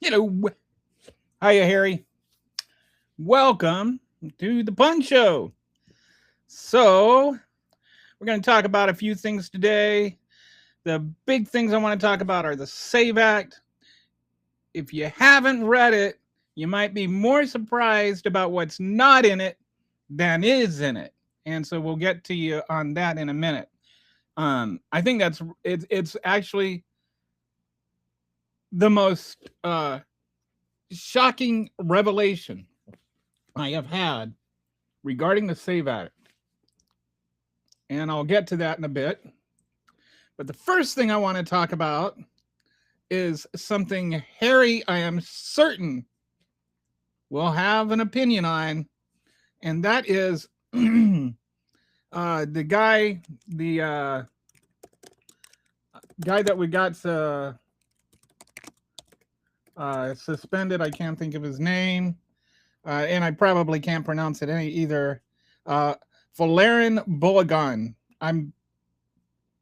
Hello. Hiya, Harry. Welcome to the Pun Show. So, we're going to talk about a few things today. The big things I want to talk about are the SAVE Act. If you haven't read it, you might be more surprised about what's not in it than is in it. And so we'll get to you on that in a minute. I think it's actually the most shocking revelation I have had regarding the SAVE Act. And I'll get to that in a bit. But the first thing I want to talk about is something Harry, I am certain, will have an opinion on, and that is the guy that we got suspended. I can't think of his name, and I probably can't pronounce it any either. Valerian Bologan. I'm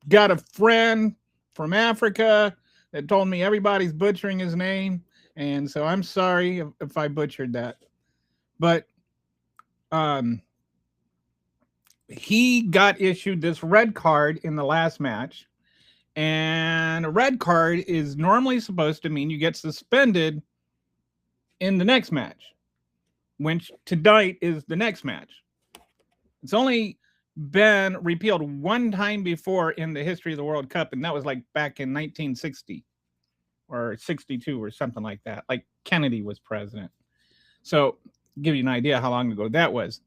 got a friend from Africa that told me everybody's butchering his name, and so I'm sorry if I butchered that. But he got issued this red card in the last match, and a red card is normally supposed to mean you get suspended in the next match, which tonight is the next match. It's only been repealed one time before in the history of the World Cup, and that was like back in 1960 or 62 or something like that. Like Kennedy was president. So, give you an idea how long ago that was.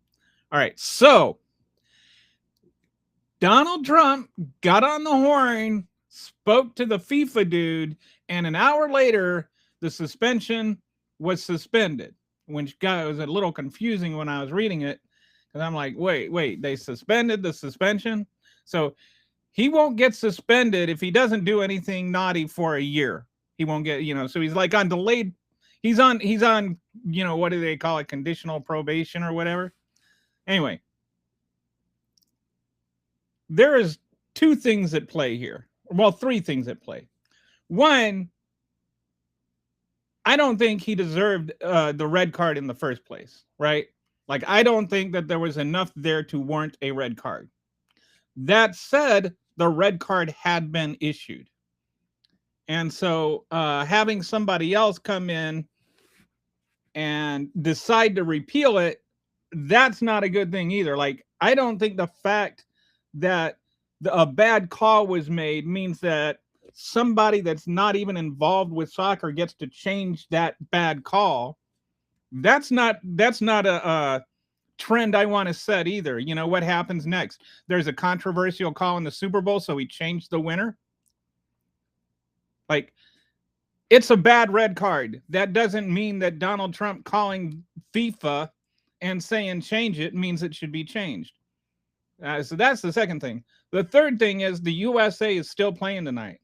All right, so Donald Trump got on the horn, spoke to the FIFA dude, and an hour later, the suspension was suspended, which was a little confusing when I was reading it. And I'm like, wait, they suspended the suspension? So he won't get suspended if he doesn't do anything naughty for a year. He won't get, so he's like on delayed, he's on, what do they call it? Conditional probation or whatever. Anyway, there is two things at play here. Well, three things at play. One, I don't think he deserved the red card in the first place, right? Like, I don't think that there was enough there to warrant a red card. That said, the red card had been issued. And so having somebody else come in and decide to repeal it, that's not a good thing either. Like, I don't think the fact that a bad call was made means that somebody that's not even involved with soccer gets to change that bad call. That's not a trend I want to set either. What happens next? There's a controversial call in the Super Bowl, so we changed the winner. Like, it's a bad red card. That doesn't mean that Donald Trump calling FIFA and saying change it means it should be changed. So that's the second thing. The third thing is the USA is still playing tonight.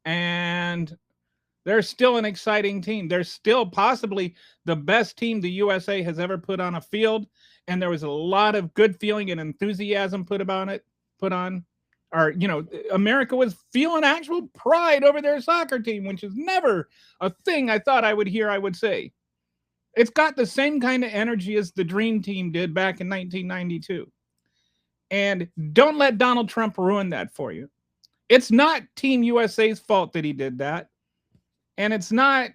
And they're still an exciting team. They're still possibly the best team the USA has ever put on a field. And there was a lot of good feeling and enthusiasm put on. Or, America was feeling actual pride over their soccer team, which is never a thing I thought I would say. It's got the same kind of energy as the Dream Team did back in 1992. And don't let Donald Trump ruin that for you. It's not Team USA's fault that he did that. And it's not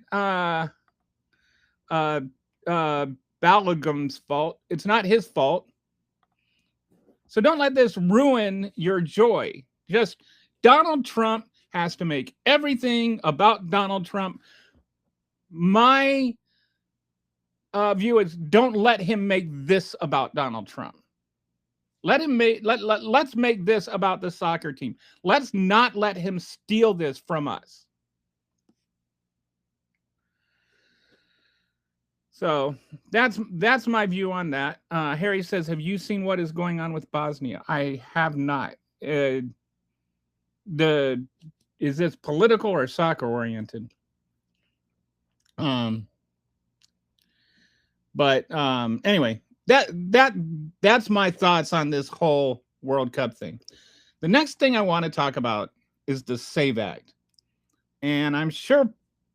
Balagam's fault. It's not his fault. So don't let this ruin your joy. Just Donald Trump has to make everything about Donald Trump. My view is don't let him make this about Donald Trump. Let's make this about the soccer team. Let's not let him steal this from us. So that's my view on that. Harry says, have you seen what is going on with Bosnia? I have not. Is this political or soccer oriented? But anyway, that's my thoughts on this whole World Cup thing. The next thing I want to talk about is the SAVE Act. And I'm sure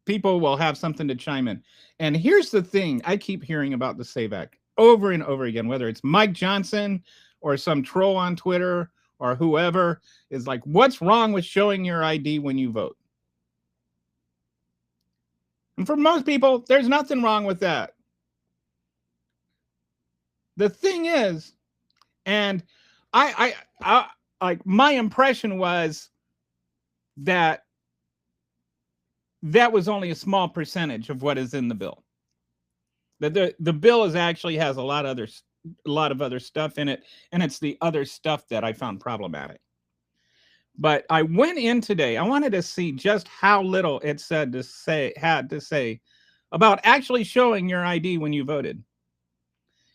people will have something to chime in. And here's the thing, I keep hearing about the SAVE Act over and over again, whether it's Mike Johnson or some troll on Twitter or whoever is like, what's wrong with showing your ID when you vote? And for most people, there's nothing wrong with that. The thing is, and I like, my impression was that that was only a small percentage of what is in the bill. That the bill is actually has a lot of other stuff in it, and it's the other stuff that I found problematic. But I went in today, I wanted to see just how little it had to say about actually showing your ID when you voted.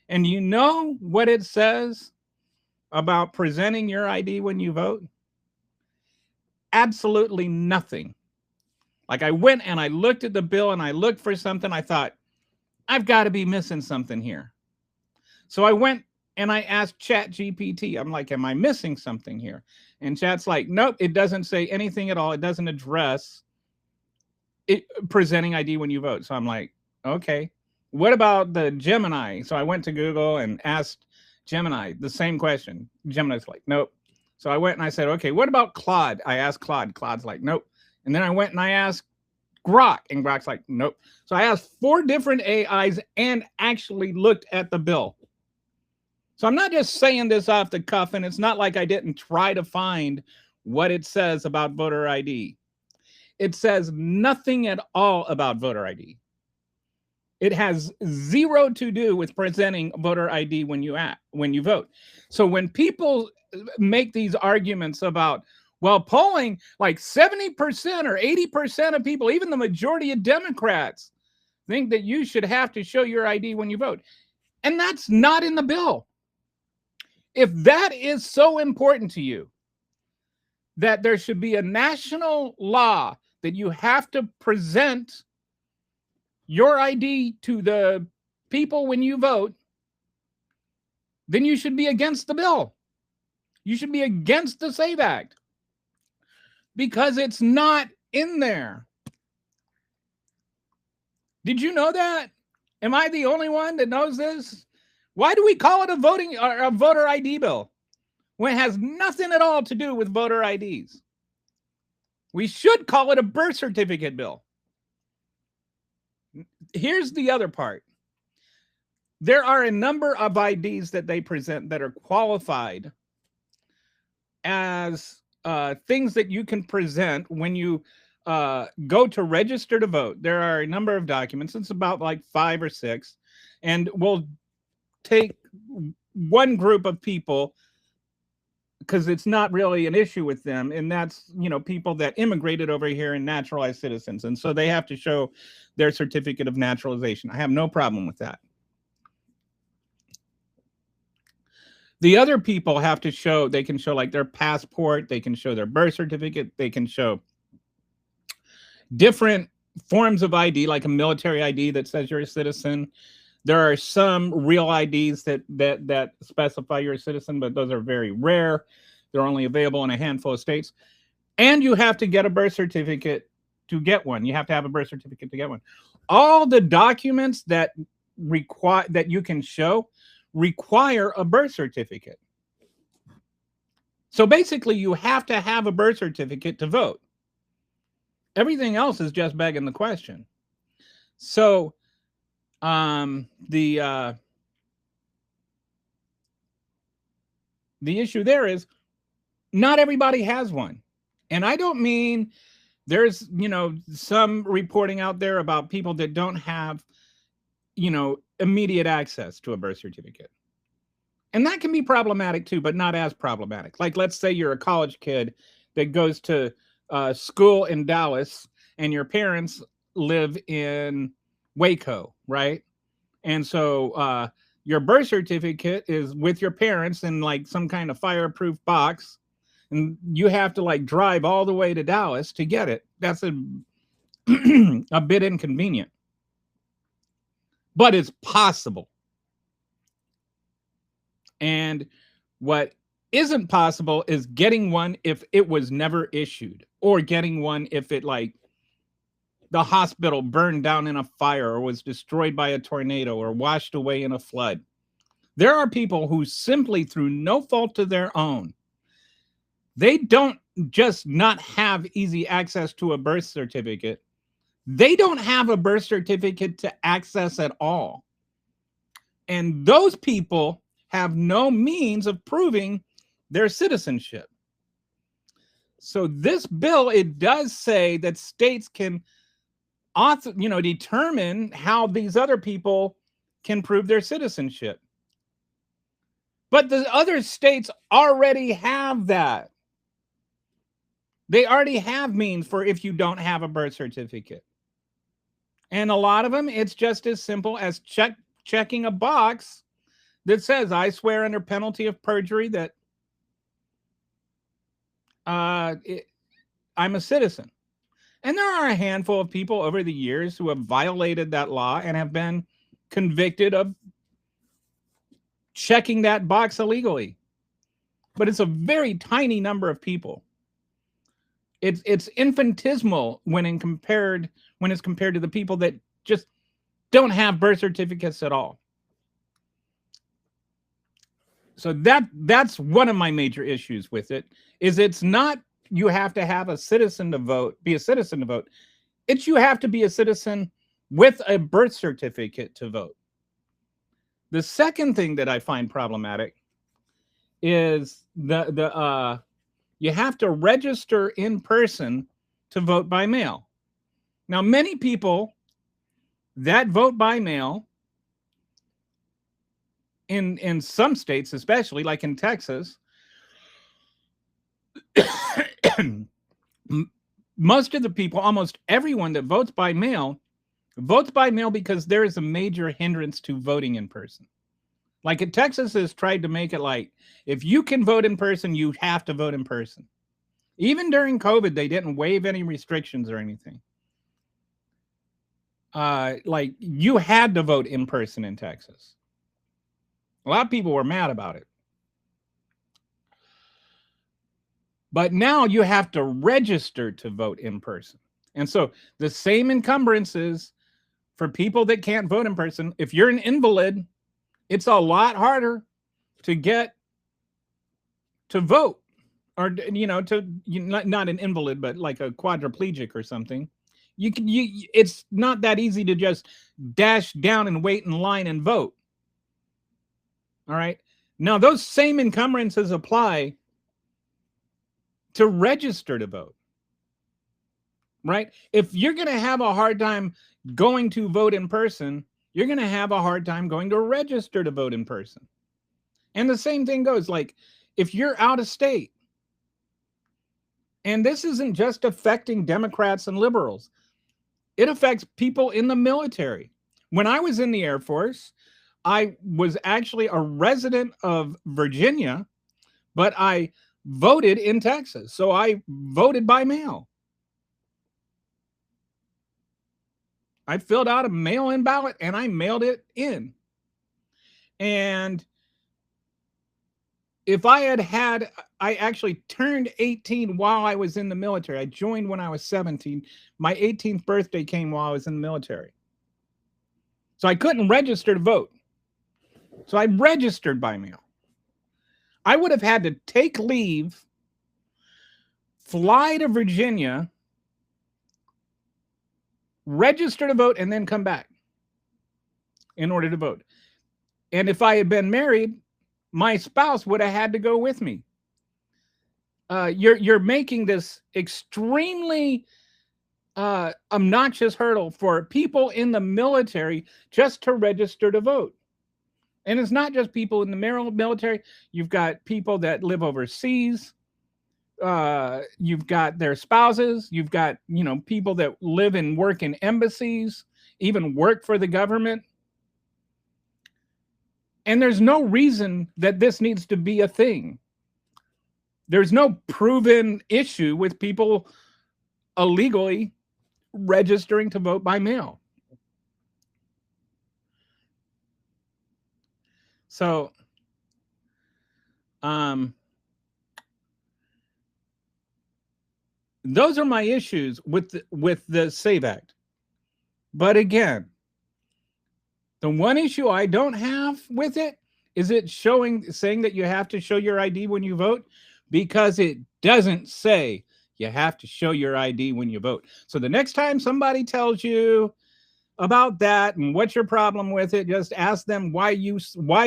And you know what it says about presenting your ID when you vote? Absolutely nothing. Like, I went and I looked at the bill and I looked for something. I thought, I've got to be missing something here. So I went and I asked ChatGPT. I'm like, am I missing something here? And Chat's like, nope, it doesn't say anything at all. It doesn't address it presenting ID when you vote. So I'm like, okay, what about the Gemini? So I went to Google and asked Gemini the same question. Gemini's like, nope. So I went and I said, okay, what about Claude? I asked Claude. Claude's like, nope. And then I went and I asked Grok, and Grok's like, nope. So I asked 4 different AIs and actually looked at the bill. So I'm not just saying this off the cuff, and it's not like I didn't try to find what it says about voter ID. It says nothing at all about voter ID. It has zero to do with presenting voter ID when you vote. So when people make these arguments about, well, polling like 70% or 80% of people, even the majority of Democrats, think that you should have to show your ID when you vote. And that's not in the bill. If that is so important to you, that there should be a national law that you have to present your ID to the people when you vote, then you should be against the bill. You should be against the SAVE Act because it's not in there. Did you know that? Am I the only one that knows this? Why do we call it a voter ID bill when it has nothing at all to do with voter IDs? We should call it a birth certificate bill. Here's the other part. There are a number of IDs that they present that are qualified as things that you can present when you go to register to vote. There are a number of documents. It's about like 5 or 6. And we'll take one group of people because it's not really an issue with them. And that's, people that immigrated over here and naturalized citizens. And so they have to show their certificate of naturalization. I have no problem with that. The other people have to show, they can show like their passport, they can show their birth certificate, they can show different forms of ID, like a military ID that says you're a citizen. There are some real IDs that specify you're a citizen, but those are very rare. They're only available in a handful of states. And you have to get a birth certificate to get one. You have to have a birth certificate to get one. All the documents that you can show require a birth certificate. So basically, you have to have a birth certificate to vote. Everything else is just begging the question. So the issue there is not everybody has one. And I don't mean there's, some reporting out there about people that don't have, immediate access to a birth certificate. And that can be problematic too, but not as problematic. Like, let's say you're a college kid that goes to school in Dallas and your parents live in Waco, right? And so your birth certificate is with your parents in like some kind of fireproof box, and you have to like drive all the way to Dallas to get it. That's a bit inconvenient, but it's possible. And what isn't possible is getting one if it was never issued, or getting one if it like the hospital burned down in a fire or was destroyed by a tornado or washed away in a flood. There are people who simply, through no fault of their own, they don't just not have easy access to a birth certificate. They don't have a birth certificate to access at all. And those people have no means of proving their citizenship. So this bill, it does say that states can determine how these other people can prove their citizenship. But the other states already have that. They already have means for if you don't have a birth certificate. And a lot of them, it's just as simple as checking a box that says, I swear under penalty of perjury that I'm a citizen. And there are a handful of people over the years who have violated that law and have been convicted of checking that box illegally. But it's a very tiny number of people. It's infinitesimal when it's compared to the people that just don't have birth certificates at all. So that's one of my major issues with it. Is it's not you have to have a citizen to vote, be a citizen to vote. It's you have to be a citizen with a birth certificate to vote. The second thing that I find problematic is you have to register in person to vote by mail. Now, many people that vote by mail in some states, especially like in Texas, most of the people, almost everyone that votes by mail because there is a major hindrance to voting in person. Like in Texas has tried to make it like, if you can vote in person, you have to vote in person. Even during COVID, they didn't waive any restrictions or anything. Like you had to vote in person in Texas. A lot of people were mad about it. But now you have to register to vote in person. And so the same encumbrances for people that can't vote in person. If you're an invalid, it's a lot harder to get to vote, or not an invalid, but like a quadriplegic or something. It's not that easy to just dash down and wait in line and vote. All right. Now those same encumbrances apply to register to vote. Right? If you're going to have a hard time going to vote in person, you're going to have a hard time going to register to vote in person. And the same thing goes, like, if you're out of state, and this isn't just affecting Democrats and liberals, it affects people in the military. When I was in the Air Force, I was actually a resident of Virginia, but I voted in Texas. So I voted by mail. I filled out a mail-in ballot and I mailed it in. And if I actually turned 18 while I was in the military. I joined when I was 17. My 18th birthday came while I was in the military. So I couldn't register to vote. So I registered by mail. I would have had to take leave, fly to Virginia, register to vote, and then come back in order to vote. And if I had been married, my spouse would have had to go with me. You're making this extremely obnoxious hurdle for people in the military just to register to vote. And it's not just people in the military. You've got people that live overseas. You've got their spouses. You've got, people that live and work in embassies, even work for the government. And there's no reason that this needs to be a thing. There's no proven issue with people illegally registering to vote by mail. So, those are my issues with the SAVE Act. But again, the one issue I don't have with it is it saying that you have to show your ID when you vote, because it doesn't say you have to show your ID when you vote. So the next time somebody tells you about that and what's your problem with it, just ask them why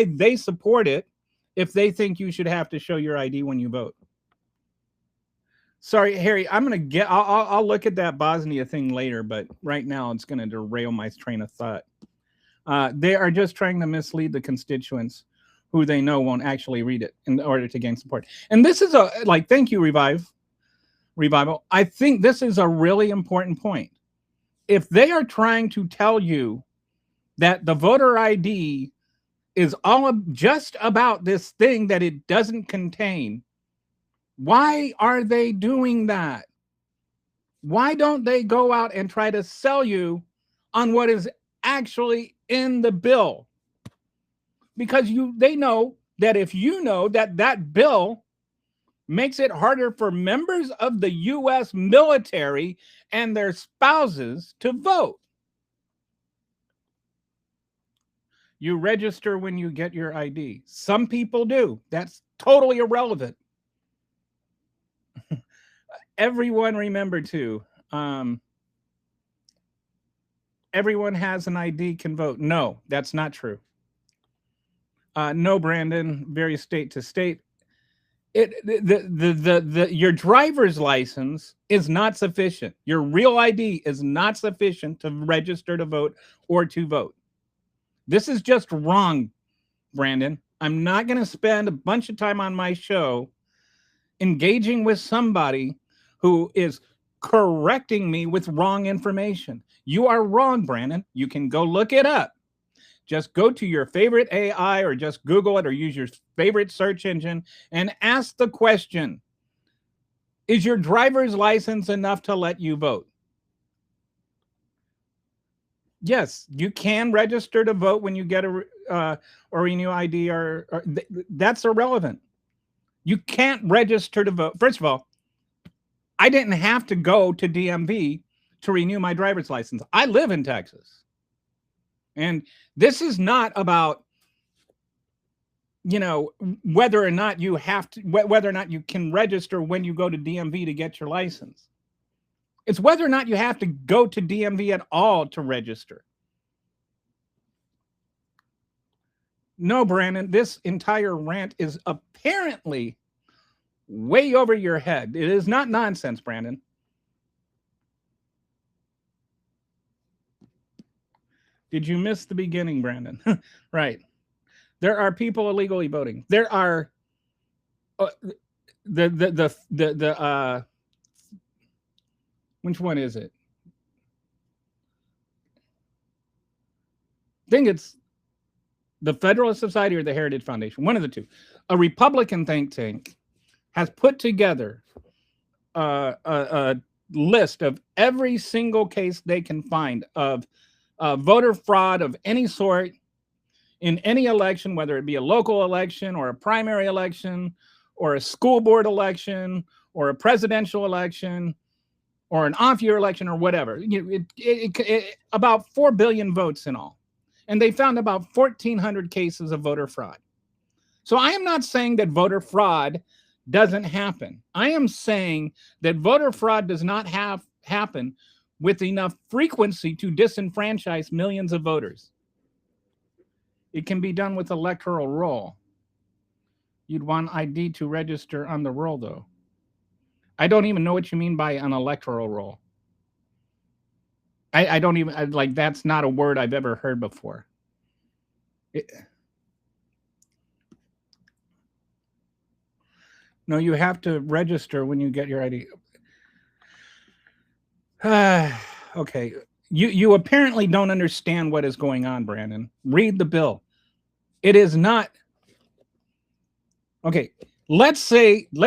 they support it if they think you should have to show your ID when you vote. Sorry, Harry, I'll look at that Bosnia thing later, but right now it's going to derail my train of thought. They are just trying to mislead the constituents who they know won't actually read it in order to gain support. And this is thank you, Revival. I think this is a really important point. If they are trying to tell you that the voter ID is just about this thing that it doesn't contain, why are they doing that? Why don't they go out and try to sell you on what is actually in the bill? Because they know that if you know that bill makes it harder for members of the U.S. military and their spouses to vote. You register when you get your ID. Some people do. That's totally irrelevant. Everyone, remember too, everyone has an ID, can vote. No, that's not true. No, Brandon, varies state to state. Your driver's license is not sufficient. Your real ID is not sufficient to register to vote or to vote. This is just wrong, Brandon. I'm not going to spend a bunch of time on my show engaging with somebody who is correcting me with wrong information. You are wrong, Brandon. You can go look it up. Just go to your favorite AI or just Google it or use your favorite search engine and ask the question, is your driver's license enough to let you vote? Yes, you can register to vote when you get a renew ID, or that's irrelevant. You can't register to vote. First of all, I didn't have to go to DMV to renew my driver's license. I live in Texas. And this is not about, whether or not you can register when you go to DMV to get your license. It's whether or not you have to go to DMV at all to register. No, Brandon, this entire rant is apparently way over your head. It is not nonsense, Brandon. Did you miss the beginning, Brandon? Right. There are people illegally voting. There are which one is it? I think it's the Federalist Society or the Heritage Foundation, one of the two. A Republican think tank has put together a list of every single case they can find of voter fraud of any sort in any election, whether it be a local election or a primary election or a school board election or a presidential election or an off-year election or whatever. About 4 billion votes in all. And they found about 1,400 cases of voter fraud. So I am not saying that voter fraud doesn't happen. I am saying that voter fraud does not happen with enough frequency to disenfranchise millions of voters. It can be done with electoral roll. You'd want ID to register on the roll, though. I don't even know what you mean by an electoral roll. I don't even, that's not a word I've ever heard before. No, you have to register when you get your ID. Okay. You apparently don't understand what is going on, Brandon. Read the bill. It is not. Okay. Let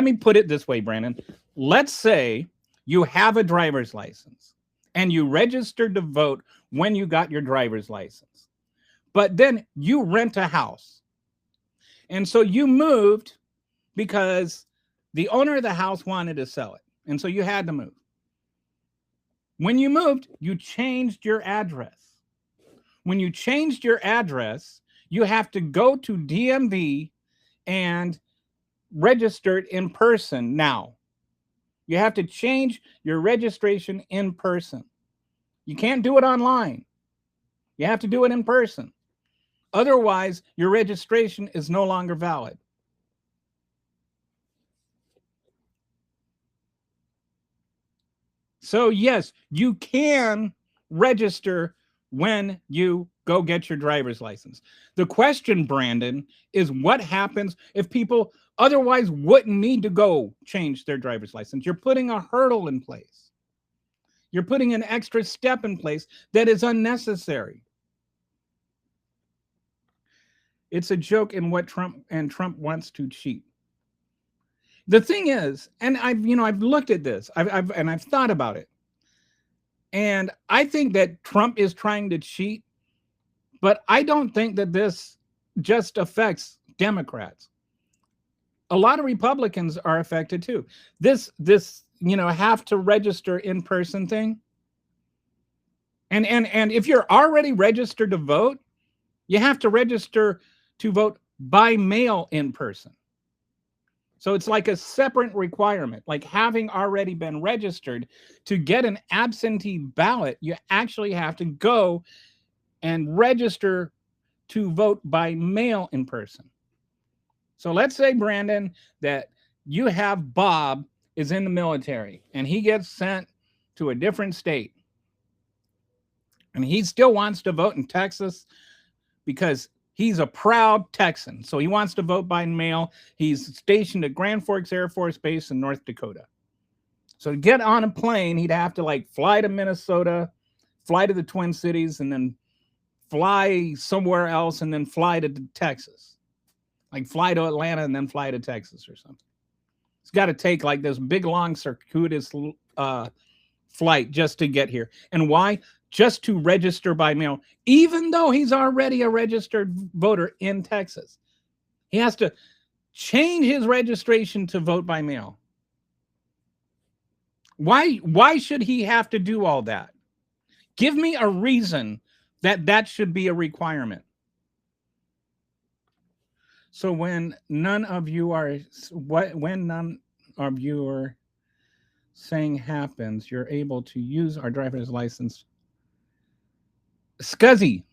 me put it this way, Brandon. Let's say you have a driver's license and you registered to vote when you got your driver's license. But then you rent a house. And so you moved because the owner of the house wanted to sell it. And so you had to move. When you moved, you changed your address. When you changed your address, you have to go to DMV and register it in person now. You have to change your registration in person. You can't do it online. You have to do it in person. Otherwise, your registration is no longer valid. So, yes, you can register when you go get your driver's license. The question, Brandon, is what happens if people otherwise wouldn't need to go change their driver's license? You're putting a hurdle in place. You're putting an extra step in place that is unnecessary. It's a joke in what Trump wants to cheat. The thing is, and I've looked at this. I've thought about it. And I think that Trump is trying to cheat, but I don't think that this just affects Democrats. A lot of Republicans are affected too. This have to register in person thing. And if you're already registered to vote, you have to register to vote by mail in person. So it's like a separate requirement, like having already been registered to get an absentee ballot, you actually have to go and register to vote by mail in person. So let's say, Brandon, that you have Bob is in the military and he gets sent to a different state. And he still wants to vote in Texas because he's a proud Texan. So he wants to vote by mail. He's stationed at Grand Forks Air Force Base in North Dakota. So to get on a plane, he'd have to fly to Minnesota, fly to the Twin Cities, and then fly somewhere else, and then fly to Texas. Like fly to Atlanta and then fly to Texas or something. It's got to take this big, long, circuitous flight just to get here. And why? Just to register by mail, even though he's already a registered voter in Texas. He has to change his registration to vote by mail. Why should he have to do all that? Give me a reason that should be a requirement. So when none of you are saying happens, you're able to use our driver's license. Scuzzy,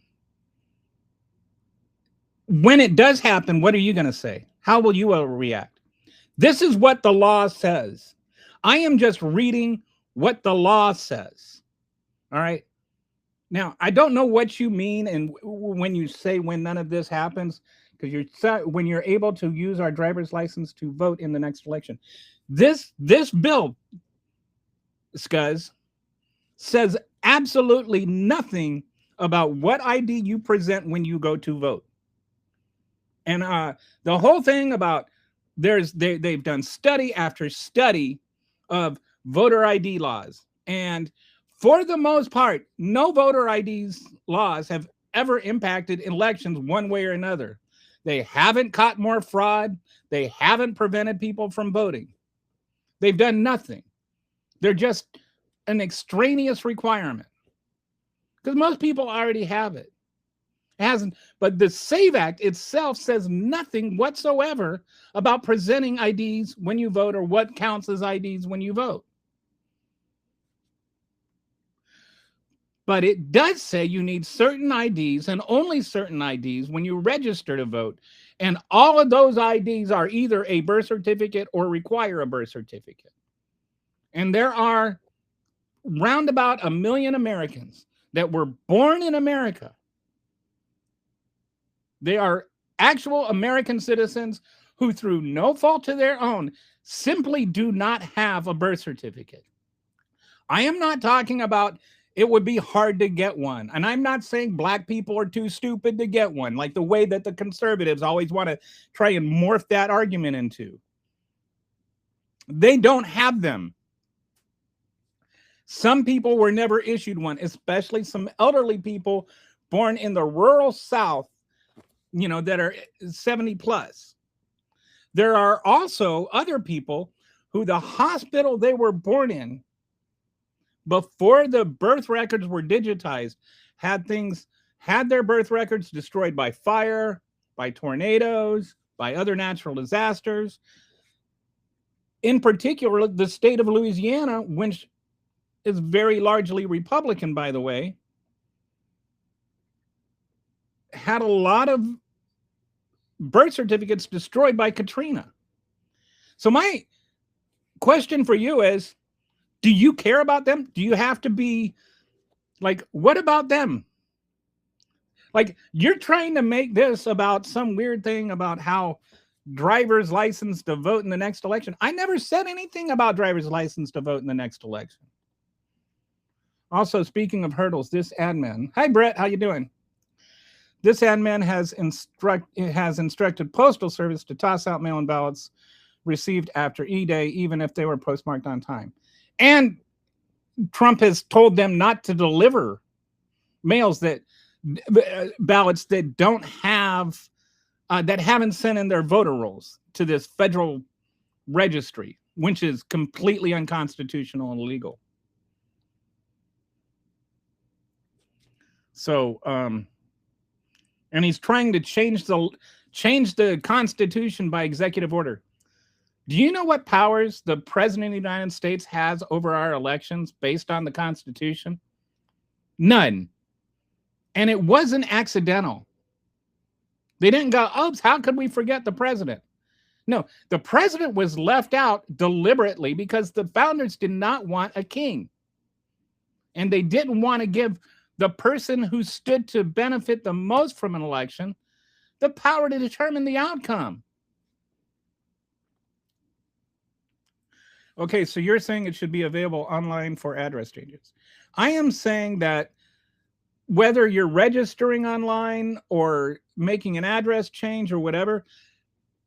when it does happen, what are you going to say? How will you react? This is what the law says. I am just reading what the law says. All right. Now, I don't know what you mean and when you say when none of this happens, because when you're able to use our driver's license to vote in the next election. This bill, Scuzz, says absolutely nothing about what ID you present when you go to vote. And the whole thing about they've done study after study of voter ID laws. And for the most part, no voter IDs laws have ever impacted elections one way or another. They haven't caught more fraud. They haven't prevented people from voting. They've done nothing. They're just an extraneous requirement. Because most people already have it. It hasn't, but the SAVE Act itself says nothing whatsoever about presenting IDs when you vote or what counts as IDs when you vote. But it does say you need certain IDs and only certain IDs when you register to vote. And all of those IDs are either a birth certificate or require a birth certificate. And there are round about 1 million Americans that were born in America. They are actual American citizens who, through no fault of their own, simply do not have a birth certificate. I am not talking about it would be hard to get one. And I'm not saying black people are too stupid to get one, like the way that the conservatives always want to try and morph that argument into. They don't have them. Some people were never issued one, especially some elderly people born in the rural South, that are 70 plus. There are also other people who the hospital they were born in before the birth records were digitized, had their birth records destroyed by fire, by tornadoes, by other natural disasters. In particular, the state of Louisiana, which is very largely Republican, by the way, had a lot of birth certificates destroyed by Katrina. So my question for you is, do you care about them? Do you have to be like, what about them? Like, you're trying to make this about some weird thing about how driver's license to vote in the next election. I never said anything about driver's license to vote in the next election. Also, speaking of hurdles, this admin. Hi, Brett. How you doing? This admin has instructed Postal Service to toss out mail-in ballots received after E-Day, even if they were postmarked on time. And Trump has told them not to deliver ballots that don't have, that haven't sent in their voter rolls to this federal registry, which is completely unconstitutional and illegal. So, and he's trying to change the Constitution by executive order. Do you know what powers the President of the United States has over our elections based on the Constitution? None. And it wasn't accidental. They didn't go, oops, how could we forget the president? No, the president was left out deliberately because the founders did not want a king. And they didn't want to give the person who stood to benefit the most from an election the power to determine the outcome. Okay, so you're saying it should be available online for address changes. I am saying that whether you're registering online or making an address change or whatever,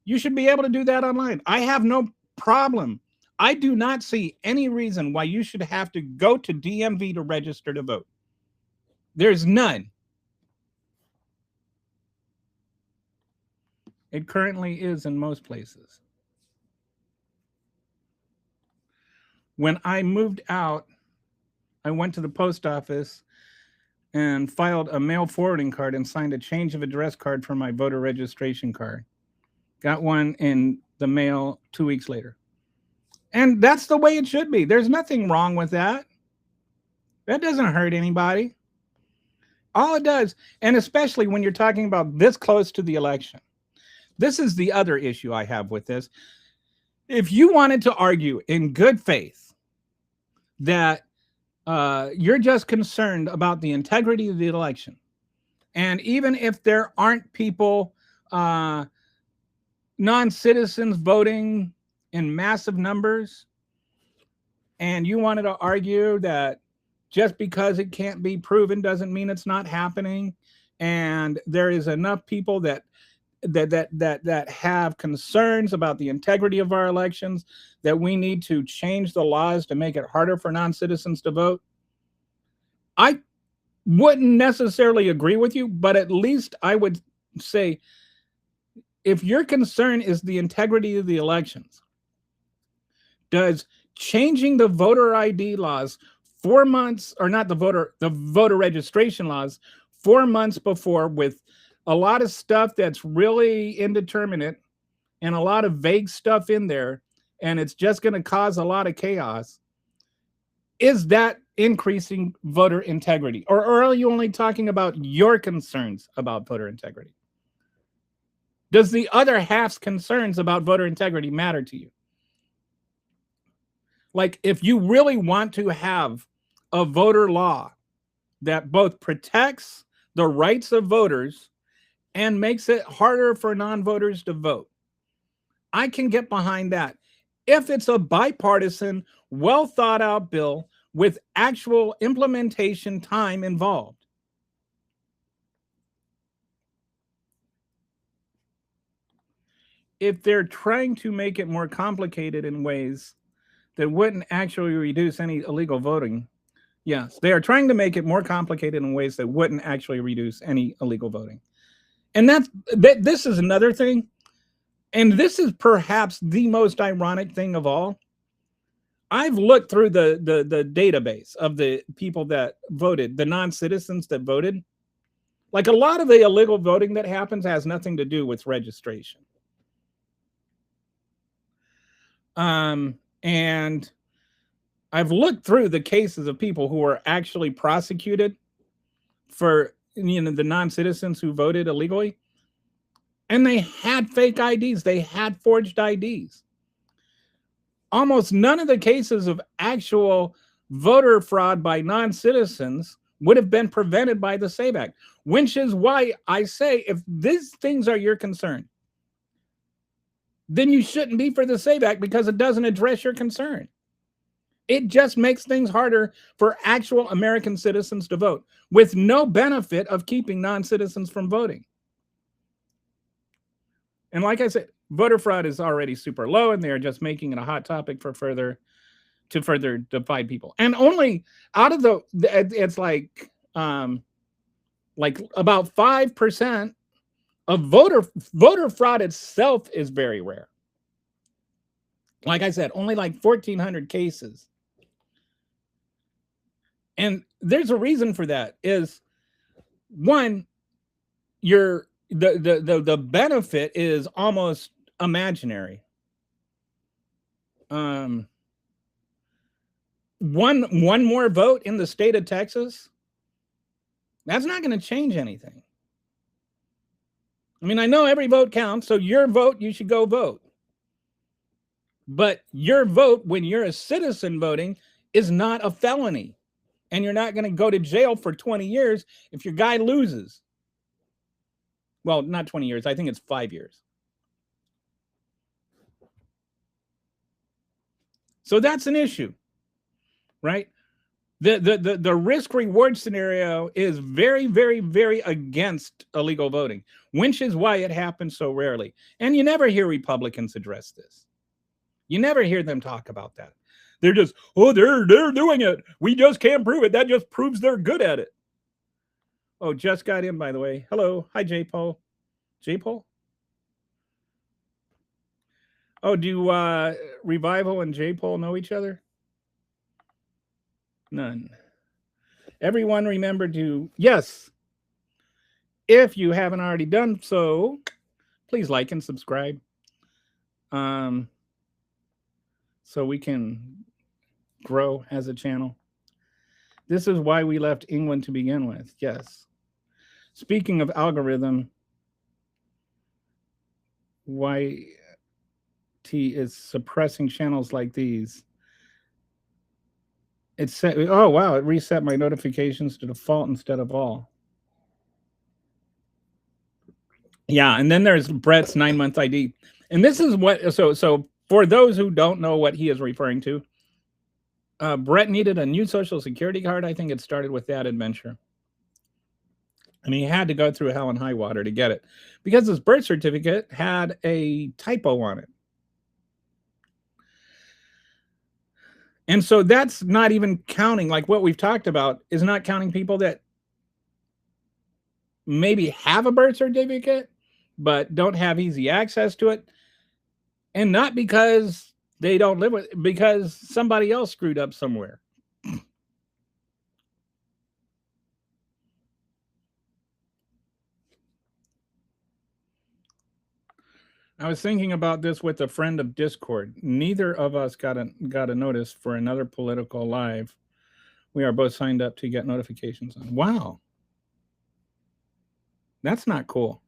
you should be able to do that online. I have no problem. I do not see any reason why you should have to go to DMV to register to vote. There's none. It currently is in most places. When I moved out, I went to the post office and filed a mail forwarding card and signed a change of address card for my voter registration card. Got one in the mail 2 weeks later. And that's the way it should be. There's nothing wrong with that. That doesn't hurt anybody. All it does, and especially when you're talking about this close to the election, this is the other issue I have with this. If you wanted to argue in good faith that you're just concerned about the integrity of the election, and even if there aren't people, non-citizens voting in massive numbers, and you wanted to argue that just because it can't be proven doesn't mean it's not happening, and there is enough people that have concerns about the integrity of our elections that we need to change the laws to make it harder for non-citizens to vote. I wouldn't necessarily agree with you, but at least I would say, if your concern is the integrity of the elections, does changing the voter ID laws 4 months, or not the voter registration laws 4 months before, with a lot of stuff that's really indeterminate and a lot of vague stuff in there, and it's just going to cause a lot of chaos, is that increasing voter integrity? Or are you only talking about your concerns about voter integrity? Does the other half's concerns about voter integrity matter to you? Like, if you really want to have a voter law that both protects the rights of voters and makes it harder for non-voters to vote, I can get behind that. If it's a bipartisan, well thought out bill with actual implementation time involved. If they're trying to make it more complicated in ways that wouldn't actually reduce any illegal voting, yes, they are trying to make it more complicated in ways that wouldn't actually reduce any illegal voting. And this is another thing. And this is perhaps the most ironic thing of all. I've looked through the database of the people that voted, the non-citizens that voted. Like a lot of the illegal voting that happens has nothing to do with registration. And I've looked through the cases of people who were actually prosecuted for the non-citizens who voted illegally, and they had fake IDs, they had forged IDs. Almost none of the cases of actual voter fraud by non-citizens would have been prevented by the SAVE Act, which is why I say if these things are your concern, then you shouldn't be for the SAVE Act because it doesn't address your concern. It just makes things harder for actual American citizens to vote with no benefit of keeping non-citizens from voting. And like I said, voter fraud is already super low, and they're just making it a hot topic for further divide people. And only out of it's like about 5% of voter fraud itself is very rare. Like I said, only like 1,400 cases. And there's a reason for that. Is one, the benefit is almost imaginary. One more vote in the state of Texas, that's not going to change anything. I mean, I know every vote counts, so your vote, you should go vote. But your vote, when you're a citizen voting, is not a felony. And you're not going to go to jail for 20 years if your guy loses. Well, not 20 years. I think it's 5 years. So that's an issue, right? The risk reward scenario is very, very, very against illegal voting, which is why it happens so rarely. And you never hear Republicans address this. You never hear them talk about that. They're just, oh, they're doing it. We just can't prove it. That just proves they're good at it. Oh, just got in, by the way. Hello. Hi, J. Paul. J. Paul? Oh, do Revival and J. Paul know each other? None. Everyone remember to, yes, if you haven't already done so, please like and subscribe. So we can grow as a channel. This is why we left England to begin with. Yes. Speaking of algorithm, YT is suppressing channels like these. It said, oh wow, it reset my notifications to default instead of all. Yeah, and then there's Brett's 9-month ID. And this is what, so for those who don't know what he is referring to, Brett needed a new social security card. I think it started with that adventure. And he had to go through hell and high water to get it because his birth certificate had a typo on it. And so that's not even counting, like what we've talked about is not counting people that maybe have a birth certificate, but don't have easy access to it. And not because they don't live with it, because somebody else screwed up somewhere. I was thinking about this with a friend of Discord. Neither of us got a notice for another political live. We are both signed up to get notifications on. Wow. That's not cool.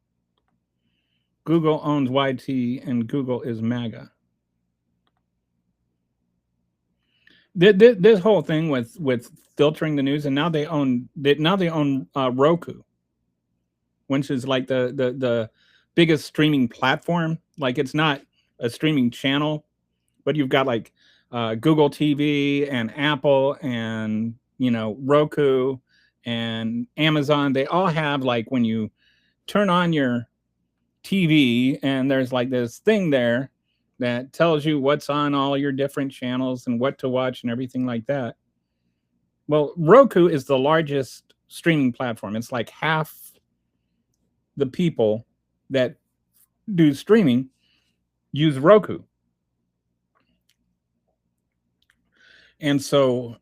Google owns YT and Google is MAGA. This whole thing with filtering the news, and now they own Roku, which is like the biggest streaming platform. Like it's not a streaming channel, but you've got like Google TV and Apple and Roku and Amazon. They all have, like, when you turn on your TV and there's like this thing there that tells you what's on all your different channels and what to watch and everything like that. Well, Roku is the largest streaming platform. It's like half the people that do streaming use Roku. And so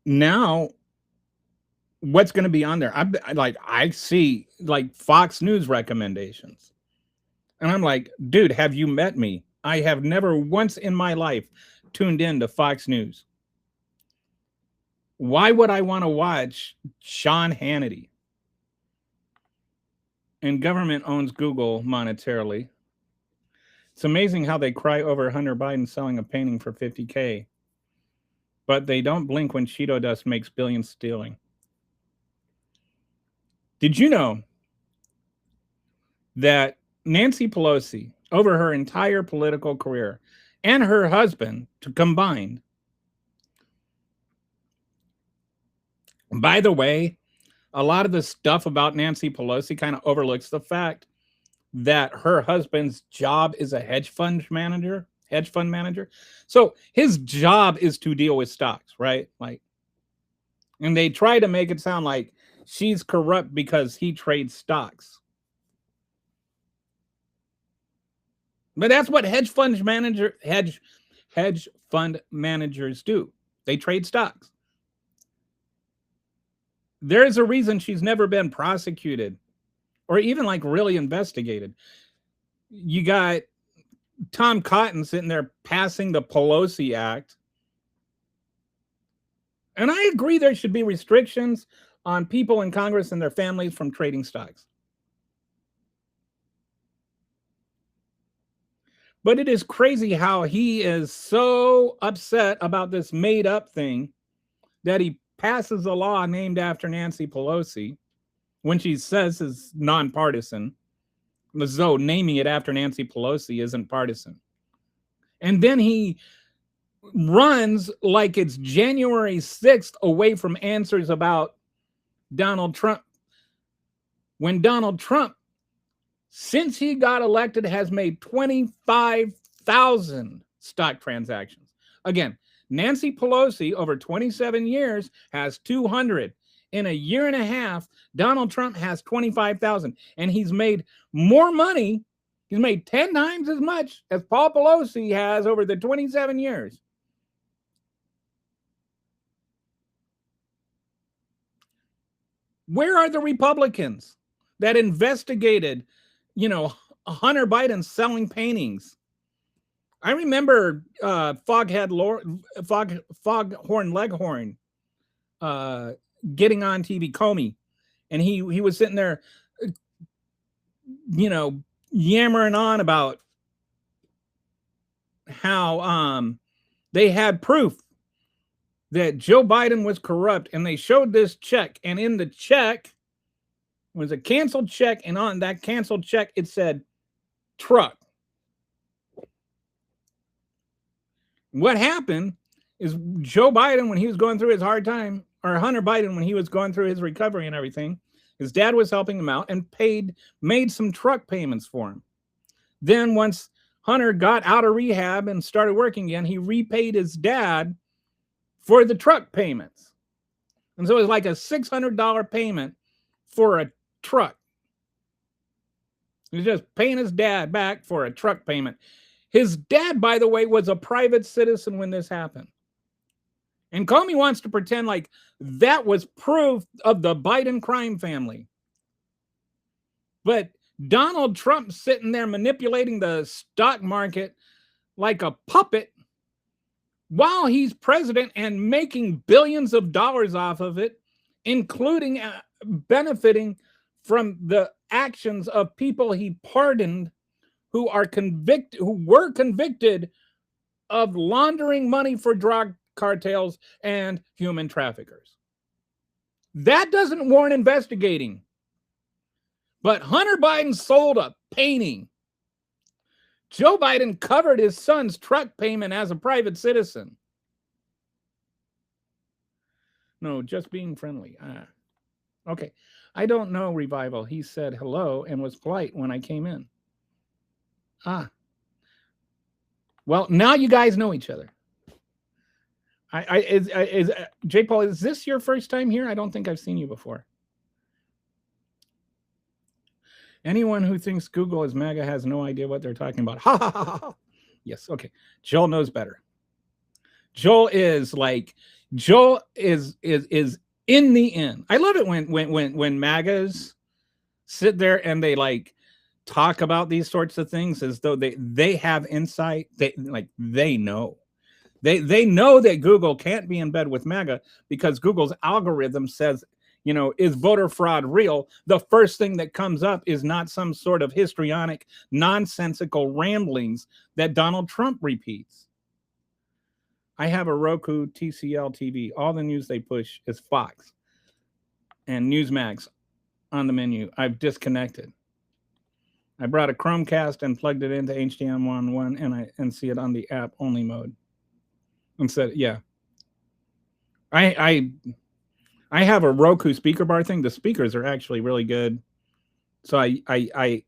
now what's going to be on there? I see like Fox News recommendations. And I'm like, dude, have you met me? I have never once in my life tuned in to Fox News. Why would I want to watch Sean Hannity? And government owns Google monetarily. It's amazing how they cry over Hunter Biden selling a painting for 50K, but they don't blink when Cheeto dust makes billions stealing. Did you know that Nancy Pelosi, over her entire political career, and her husband combined, by the way, a lot of the stuff about Nancy Pelosi kind of overlooks the fact that her husband's job is a hedge fund manager. So his job is to deal with stocks, right? Like, and they try to make it sound like she's corrupt because he trades stocks. But that's what hedge fund managers do. They trade stocks. There's a reason she's never been prosecuted or even like really investigated. You got Tom Cotton sitting there passing the Pelosi Act. And I agree there should be restrictions on people in Congress and their families from trading stocks. But it is crazy how he is so upset about this made up thing that he passes a law named after Nancy Pelosi when she says is nonpartisan, as though naming it after Nancy Pelosi isn't partisan. And then he runs like it's January 6th away from answers about Donald Trump. When Donald Trump, since he got elected, has made 25,000 stock transactions. Again, Nancy Pelosi, over 27 years, has 200. In a year and a half, Donald Trump has 25,000. And he's made more money. He's made 10 times as much as Paul Pelosi has over the 27 years. Where are the Republicans that investigated, Hunter Biden selling paintings? I remember Foghorn Leghorn getting on TV, Comey, and he was sitting there, yammering on about how they had proof that Joe Biden was corrupt, and they showed this check, and in the check was a canceled check, and on that canceled check it said truck. What happened is Joe Biden, when he was going through his hard time, or Hunter Biden, when he was going through his recovery and everything, his dad was helping him out and made some truck payments for him. Then once Hunter got out of rehab and started working again, he repaid his dad for the truck payments. And so it was like a $600 payment for a truck. He was just paying his dad back for a truck payment. His dad, by the way, was a private citizen when this happened. And Comey wants to pretend like that was proof of the Biden crime family. But Donald Trump sitting there manipulating the stock market like a puppet while he's president and making billions of dollars off of it, including benefiting from the actions of people he pardoned who were convicted of laundering money for drug cartels and human traffickers. That doesn't warrant investigating. But Hunter Biden sold a painting. Joe Biden covered his son's truck payment as a private citizen. No, just being friendly. Okay. I don't know, Revival. He said hello and was polite when I came in. Well, now you guys know each other. J. Paul, is this your first time here? I don't think I've seen you before. Anyone who thinks Google is MAGA has no idea what they're talking about. Ha ha ha ha. Ha. Yes, okay. Joel knows better. Joel is like Joel is in the end. I love it when MAGAs sit there and they like talk about these sorts of things as though they have insight. They know. They know that Google can't be in bed with MAGA because Google's algorithm says, is voter fraud real? The first thing that comes up is not some sort of histrionic, nonsensical ramblings that Donald Trump repeats. I have a Roku TCL TV. All the news they push is Fox and Newsmax on the menu. I've disconnected. I brought a Chromecast and plugged it into HDMI and see it on the app only mode. And said, yeah. I have a Roku speaker bar thing. The speakers are actually really good. So I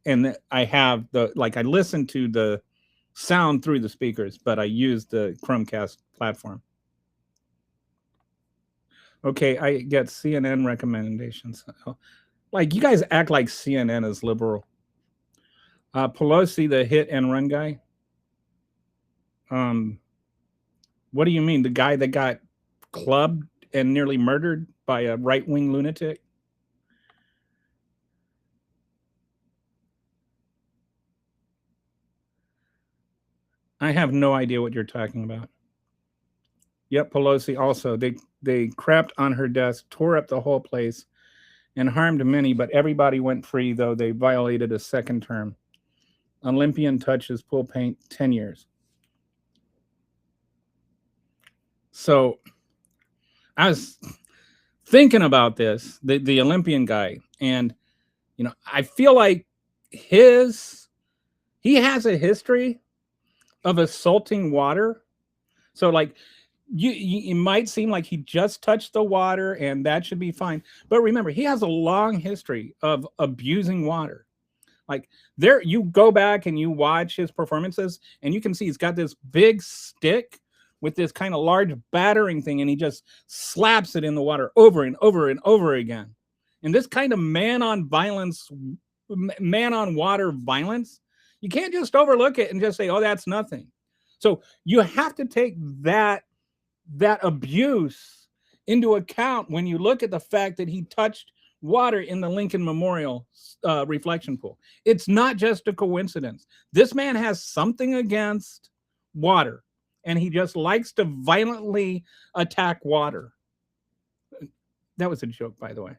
have I listen to the sound through the speakers, but I use the Chromecast platform. Okay, I get CNN recommendations. Like, you guys act like CNN is liberal. Pelosi, the hit and run guy. What do you mean? The guy that got clubbed and nearly murdered by a right-wing lunatic? I have no idea what you're talking about. Yep, Pelosi also. They crapped on her desk, tore up the whole place, and harmed many, but everybody went free, though they violated a second term. Olympian touches pool paint, 10 years. So I was thinking about this, the Olympian guy, and I feel like he has a history of assaulting water. So like it might seem like he just touched the water and that should be fine. But remember, he has a long history of abusing water. Like, there, you go back and you watch his performances and you can see he's got this big stick with this kind of large battering thing, and he just slaps it in the water over and over and over again. And this kind of man on water violence, you can't just overlook it and just say, oh, that's nothing. So you have to take that abuse into account when you look at the fact that he touched water in the Lincoln Memorial reflection pool. It's not just a coincidence. This man has something against water, and he just likes to violently attack water. That was a joke, by the way.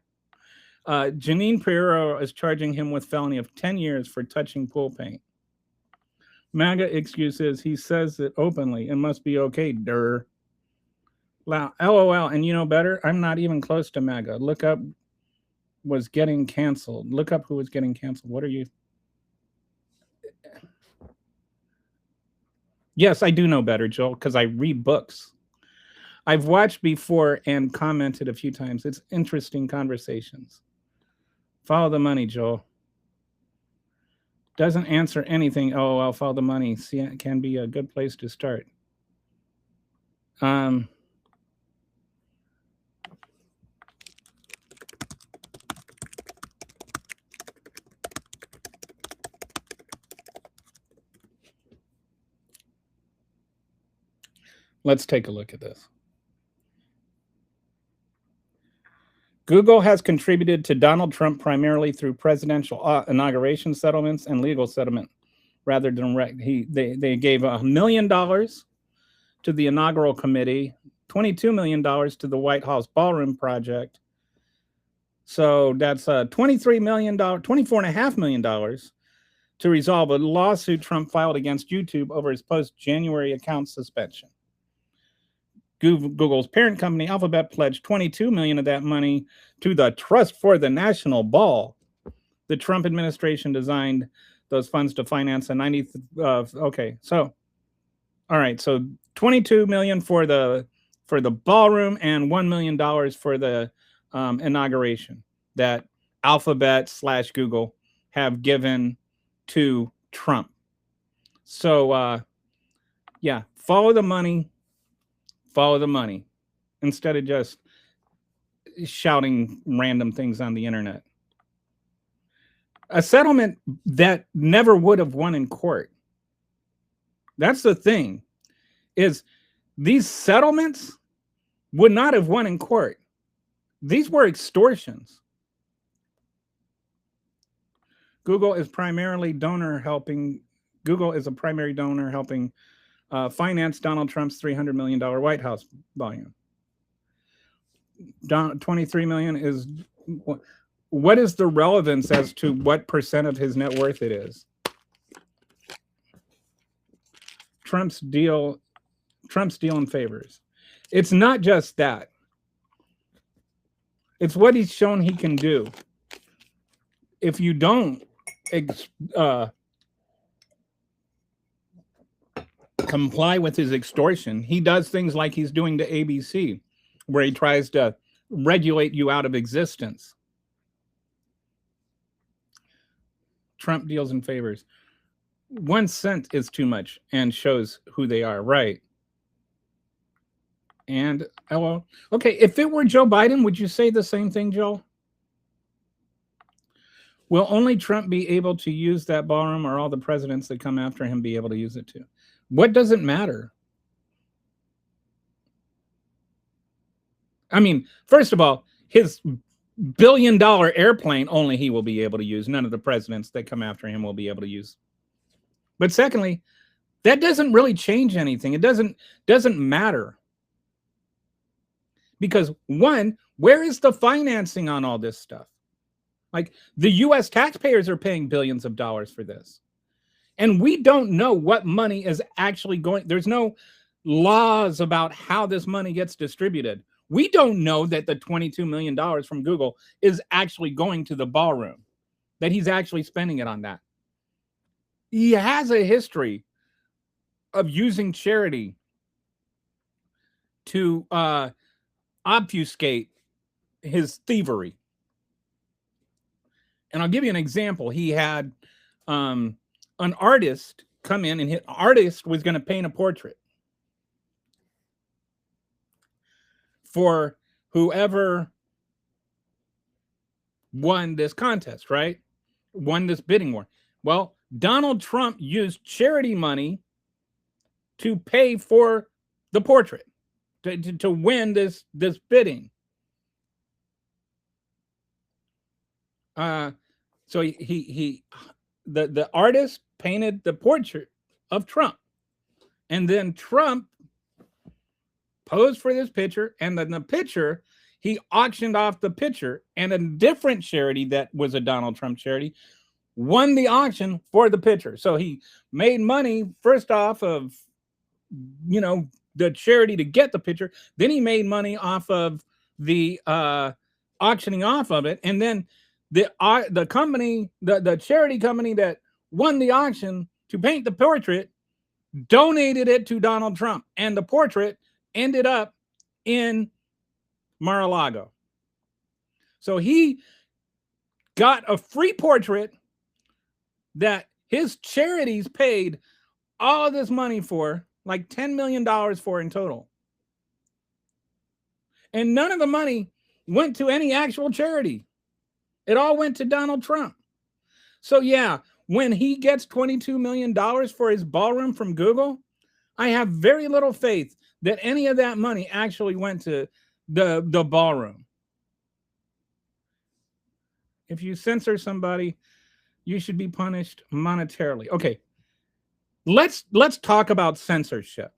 Janine Pereira is charging him with felony of 10 years for touching pool paint. MAGA excuse is he says it openly. It must be okay, durr. LOL, and you know better? I'm not even close to MAGA. Look up was getting canceled. Look up who was getting canceled. What are you? Yes, I do know better, Joel, because I read books. I've watched before and commented a few times. It's interesting conversations. Follow the money, Joel. Doesn't answer anything. LOL, follow the money. See, it can be a good place to start. Let's take a look at this. Google has contributed to Donald Trump primarily through presidential inauguration settlements and legal settlement rather than they gave $1 million to the inaugural committee, $22 million to the White House Ballroom Project. So that's $24.5 million to resolve a lawsuit Trump filed against YouTube over his post-January account suspension. Google's parent company, Alphabet, pledged $22 million of that money to the Trust for the National Ball. The Trump administration designed those funds to finance a 90th. So $22 million for the ballroom and $1 million for the inauguration that Alphabet / Google have given to Trump. So follow the money. Follow the money instead of just shouting random things on the internet. A settlement that never would have won in court. That's the thing, is these settlements would not have won in court. These were extortions. Google is a primary donor helping finance Donald Trump's $300 million White House volume. 23 million is, what is the relevance as to what percent of his net worth it is? Trump's deal in favors. It's not just that. It's what he's shown he can do. If you don't comply with his extortion, he does things like he's doing to ABC, where he tries to regulate you out of existence. Trump deals in favors. 1 cent is too much and shows who they are, right? And, well, okay, if it were Joe Biden, would you say the same thing, Joel? Will only Trump be able to use that ballroom, or all the presidents that come after him be able to use it too? What does it matter? I mean, first of all, his billion-dollar airplane, only he will be able to use. None of the presidents that come after him will be able to use. But secondly, that doesn't really change anything. It doesn't matter. Because one, where is the financing on all this stuff? Like, the US taxpayers are paying billions of dollars for this. And we don't know what money is actually going. There's no laws about how this money gets distributed. We don't know that the $22 million from Google is actually going to the ballroom, that he's actually spending it on that. He has a history of using charity to obfuscate his thievery. And I'll give you an example. He had an artist come in, and his artist was going to paint a portrait for whoever won this contest, right? Won this bidding war. Well, Donald Trump used charity money to pay for the portrait, to win this bidding. So the artist painted the portrait of Trump, and then Trump posed for this picture, and then the picture, he auctioned off the picture, and a different charity that was a Donald Trump charity won the auction for the picture. So he made money first off of, the charity to get the picture. Then he made money off of the auctioning off of it, and then the company, the charity company that won the auction to paint the portrait, donated it to Donald Trump, and the portrait ended up in Mar-a-Lago. So he got a free portrait that his charities paid all of this money for, like $10 million for in total. And none of the money went to any actual charity. It all went to Donald Trump. So yeah, when he gets $22 million for his ballroom from Google, I have very little faith that any of that money actually went to the ballroom. If you censor somebody, you should be punished monetarily. Okay, let's talk about censorship,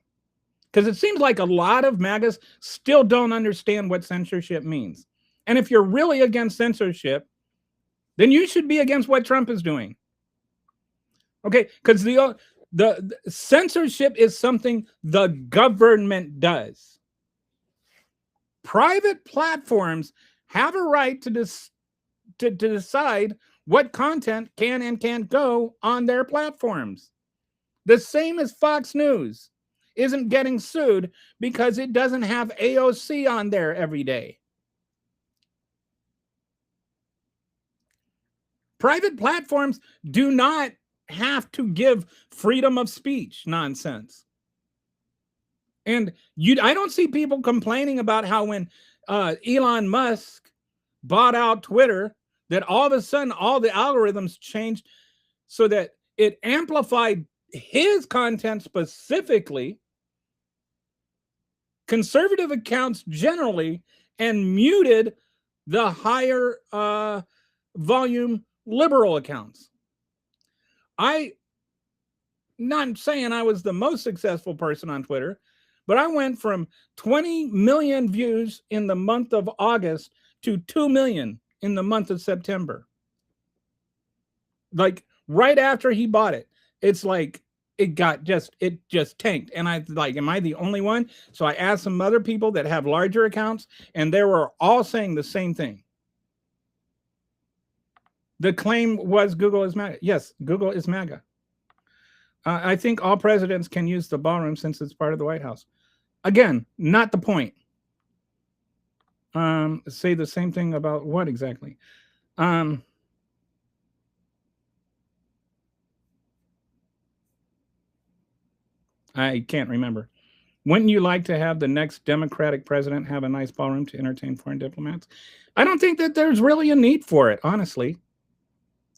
because it seems like a lot of MAGAs still don't understand what censorship means. And if you're really against censorship, then you should be against what Trump is doing. Okay, because the censorship is something the government does. Private platforms have a right to decide what content can and can't go on their platforms. The same as Fox News isn't getting sued because it doesn't have AOC on there every day. Private platforms do not have to give freedom of speech nonsense. And I don't see people complaining about how when Elon Musk bought out Twitter, that all of a sudden all the algorithms changed so that it amplified his content specifically, conservative accounts generally, and muted the higher volume liberal accounts. Not saying I was the most successful person on Twitter, but I went from 20 million views in the month of August to 2 million in the month of September. Like right after he bought it, it's like it just tanked. And I like, am I the only one? So I asked some other people that have larger accounts, and they were all saying the same thing. The claim was Google is MAGA. Yes, Google is MAGA. I think all presidents can use the ballroom since it's part of the White House. Again, not the point. Say the same thing about what exactly? I can't remember. Wouldn't you like to have the next Democratic president have a nice ballroom to entertain foreign diplomats? I don't think that there's really a need for it, honestly.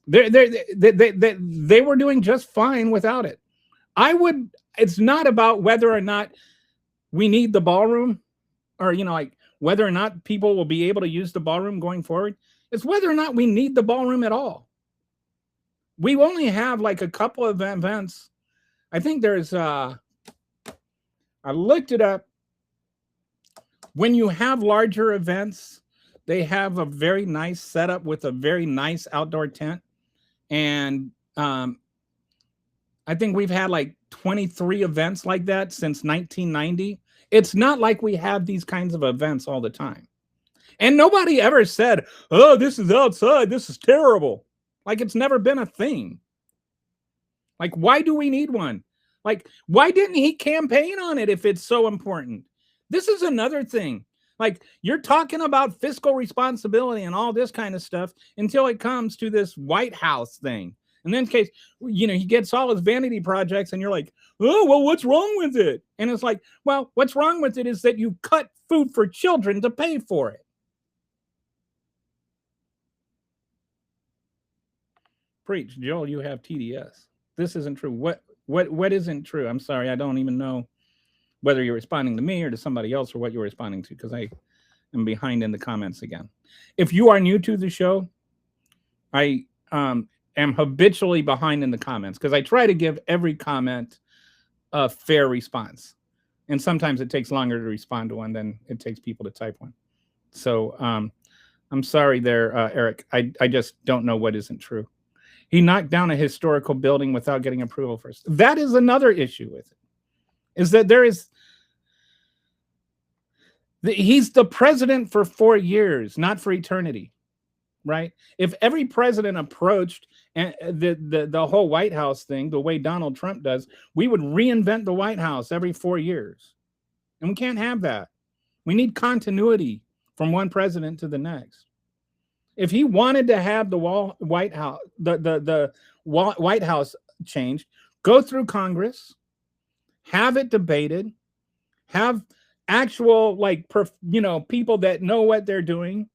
They were doing just fine without it. It's not about whether or not we need the ballroom, or, like whether or not people will be able to use the ballroom going forward. It's whether or not we need the ballroom at all. We only have like a couple of events. I think there's, I looked it up. When you have larger events, they have a very nice setup with a very nice outdoor tent. And I think we've had like 23 events like that since 1990. It's not like we have these kinds of events all the time. And nobody ever said, oh, this is outside, this is terrible. Like, it's never been a thing. Like, why do we need one? Like, why didn't he campaign on it if it's so important? This is another thing. Like, you're talking about fiscal responsibility and all this kind of stuff until it comes to this White House thing. And then in case, he gets all his vanity projects and you're like, oh, well, what's wrong with it? And it's like, well, what's wrong with it is that you cut food for children to pay for it. Preach, Joel, you have TDS. This isn't true. What isn't true? I'm sorry, I don't even know whether you're responding to me or to somebody else or what you're responding to, because I am behind in the comments again. If you are new to the show, I am habitually behind in the comments because I try to give every comment a fair response. And sometimes it takes longer to respond to one than it takes people to type one. So I'm sorry there, Eric. I just don't know what isn't true. He knocked down a historical building without getting approval first. That is another issue with it. Is that he's the president for 4 years, not for eternity, right? If every president approached the whole White House thing the way Donald Trump does, we would reinvent the White House every 4 years. And we can't have that. We need continuity from one president to the next. If he wanted to have the White House, the White House changed, go through Congress, have it debated, have actual people that know what they're doing,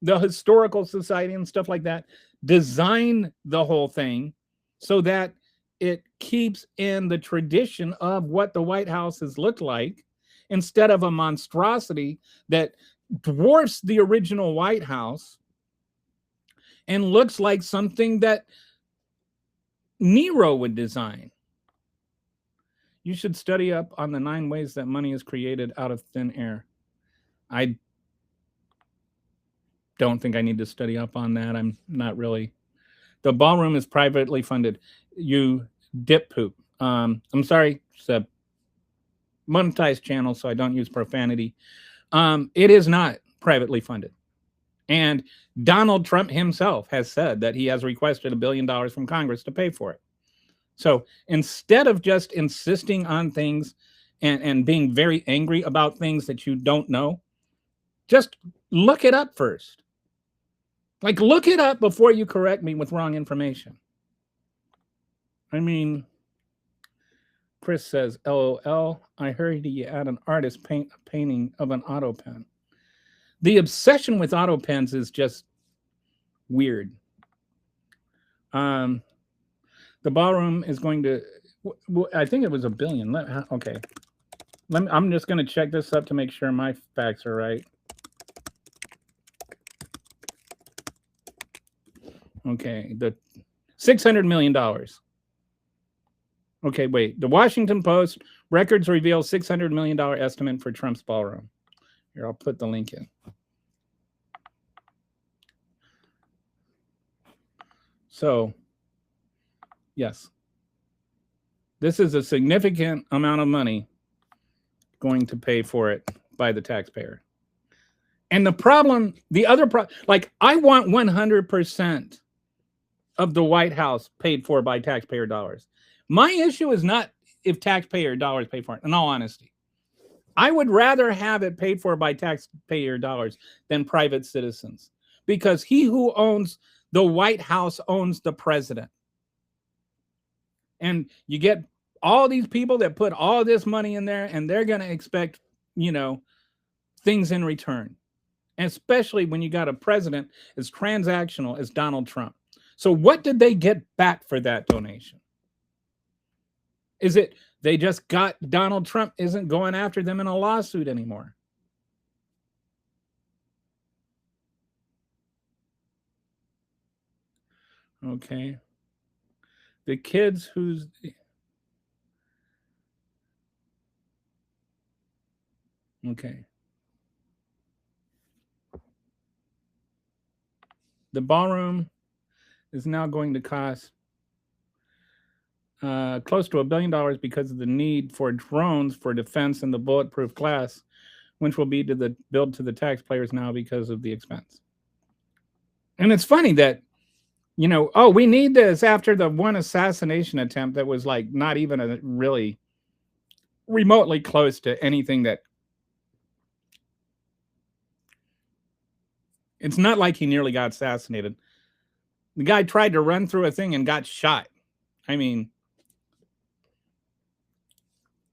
the historical society and stuff like that, design the whole thing so that it keeps in the tradition of what the White House has looked like, instead of a monstrosity that dwarfs the original White House and looks like something that Nero would design. You should study up on the 9 ways that money is created out of thin air. I don't think I need to study up on that. I'm not really. The ballroom is privately funded. You dip poop. I'm sorry, it's a monetized channel, so I don't use profanity. It is not privately funded. And Donald Trump himself has said that he has requested $1 billion from Congress to pay for it. So instead of just insisting on things and being very angry about things that you don't know, just look it up first. Like, look it up before you correct me with wrong information. I mean, Chris says, LOL, I heard you had an artist paint a painting of an auto pen. The obsession with auto pens is just Weird. The ballroom is going to, I think it was $1 billion. Okay. I'm just going to check this up to make sure my facts are right. Okay. The $600 million. Okay, wait. The Washington Post records reveal $600 million estimate for Trump's ballroom. Here, I'll put the link in. So, yes, this is a significant amount of money going to pay for it by the taxpayer. And the problem, like I want 100% of the White House paid for by taxpayer dollars. My issue is not if taxpayer dollars pay for it, in all honesty. I would rather have it paid for by taxpayer dollars than private citizens, because he who owns the White House owns the president. And you get all these people that put all this money in there, and they're going to expect, things in return, especially when you got a president as transactional as Donald Trump. So what did they get back for that donation? Is it they just got Donald Trump isn't going after them in a lawsuit anymore? Okay. The kids who's... Okay. The ballroom is now going to cost close to $1 billion because of the need for drones for defense in the bulletproof class, which will be billed to the taxpayers now because of the expense. And it's funny that, we need this after the one assassination attempt that was like not even really remotely close to anything that... It's not like he nearly got assassinated. The guy tried to run through a thing and got shot. I mean,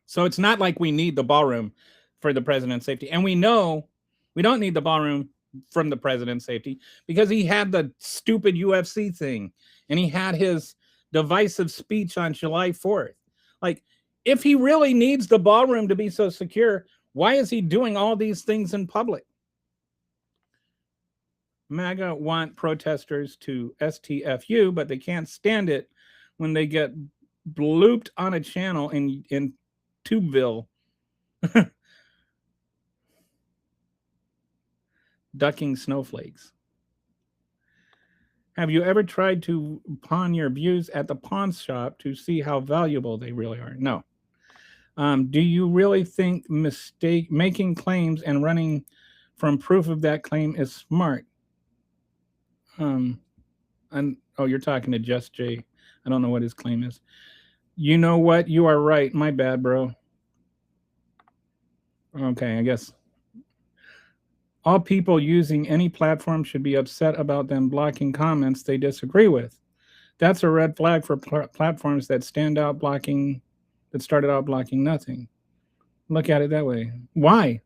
so it's not like we need the ballroom for the president's safety. And we know we don't need the ballroom from the president's safety because he had the stupid UFC thing and he had his divisive speech on July 4th. Like, if he really needs the ballroom to be so secure, why is he doing all these things in public? MAGA want protesters to STFU, but they can't stand it when they get blooped on a channel in Tubeville. Ducking snowflakes. Have you ever tried to pawn your views at the pawn shop to see how valuable they really are? No. Do you really think making claims and running from proof of that claim is smart? You're talking to Just Jay. I don't know what his claim is. You know what? You are right. My bad, bro. Okay, I guess all people using any platform should be upset about them blocking comments they disagree with. That's a red flag for platforms that started out blocking nothing. Look at it that way. Why?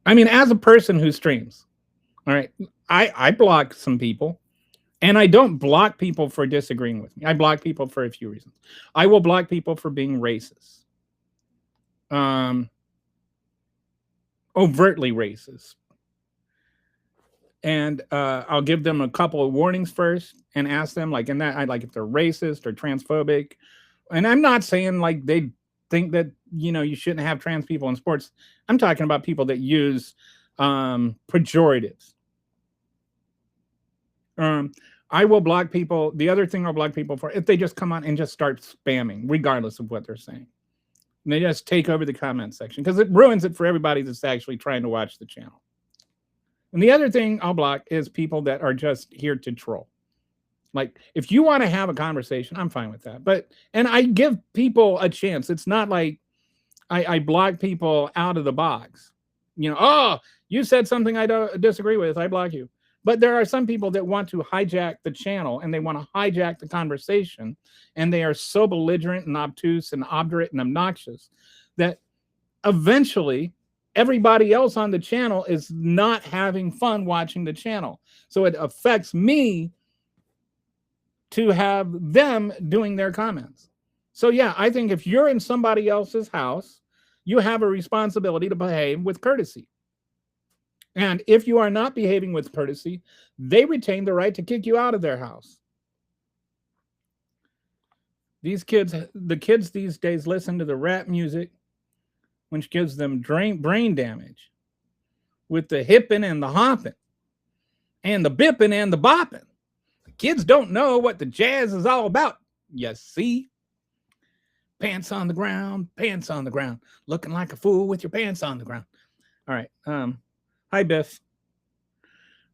I mean, as a person who streams, all right, I block some people, and I don't block people for disagreeing with me. I block people for a few reasons. I will block people for being racist. Overtly racist. And I'll give them a couple of warnings first and ask them, like, if they're racist or transphobic. And I'm not saying like they think that, you shouldn't have trans people in sports. I'm talking about people that use pejoratives. I will block people. The other thing I'll block people for, if they just come on and just start spamming, regardless of what they're saying. And they just take over the comment section because it ruins it for everybody that's actually trying to watch the channel. And the other thing I'll block is people that are just here to troll. Like, if you want to have a conversation, I'm fine with that. And I give people a chance. It's not like I block people out of the box. You said something I don't disagree with, I block you. But there are some people that want to hijack the channel and they want to hijack the conversation. And they are so belligerent and obtuse and obdurate and obnoxious that eventually everybody else on the channel is not having fun watching the channel. So it affects me to have them doing their comments. So yeah, I think if you're in somebody else's house, you have a responsibility to behave with courtesy. And if you are not behaving with courtesy, they retain the right to kick you out of their house. The kids these days listen to the rap music, which gives them brain damage, with the hipping and the hopping and the bipping and the bopping. The kids don't know what the jazz is all about. You see? Pants on the ground, looking like a fool with your pants on the ground. All right. Hi, Biff.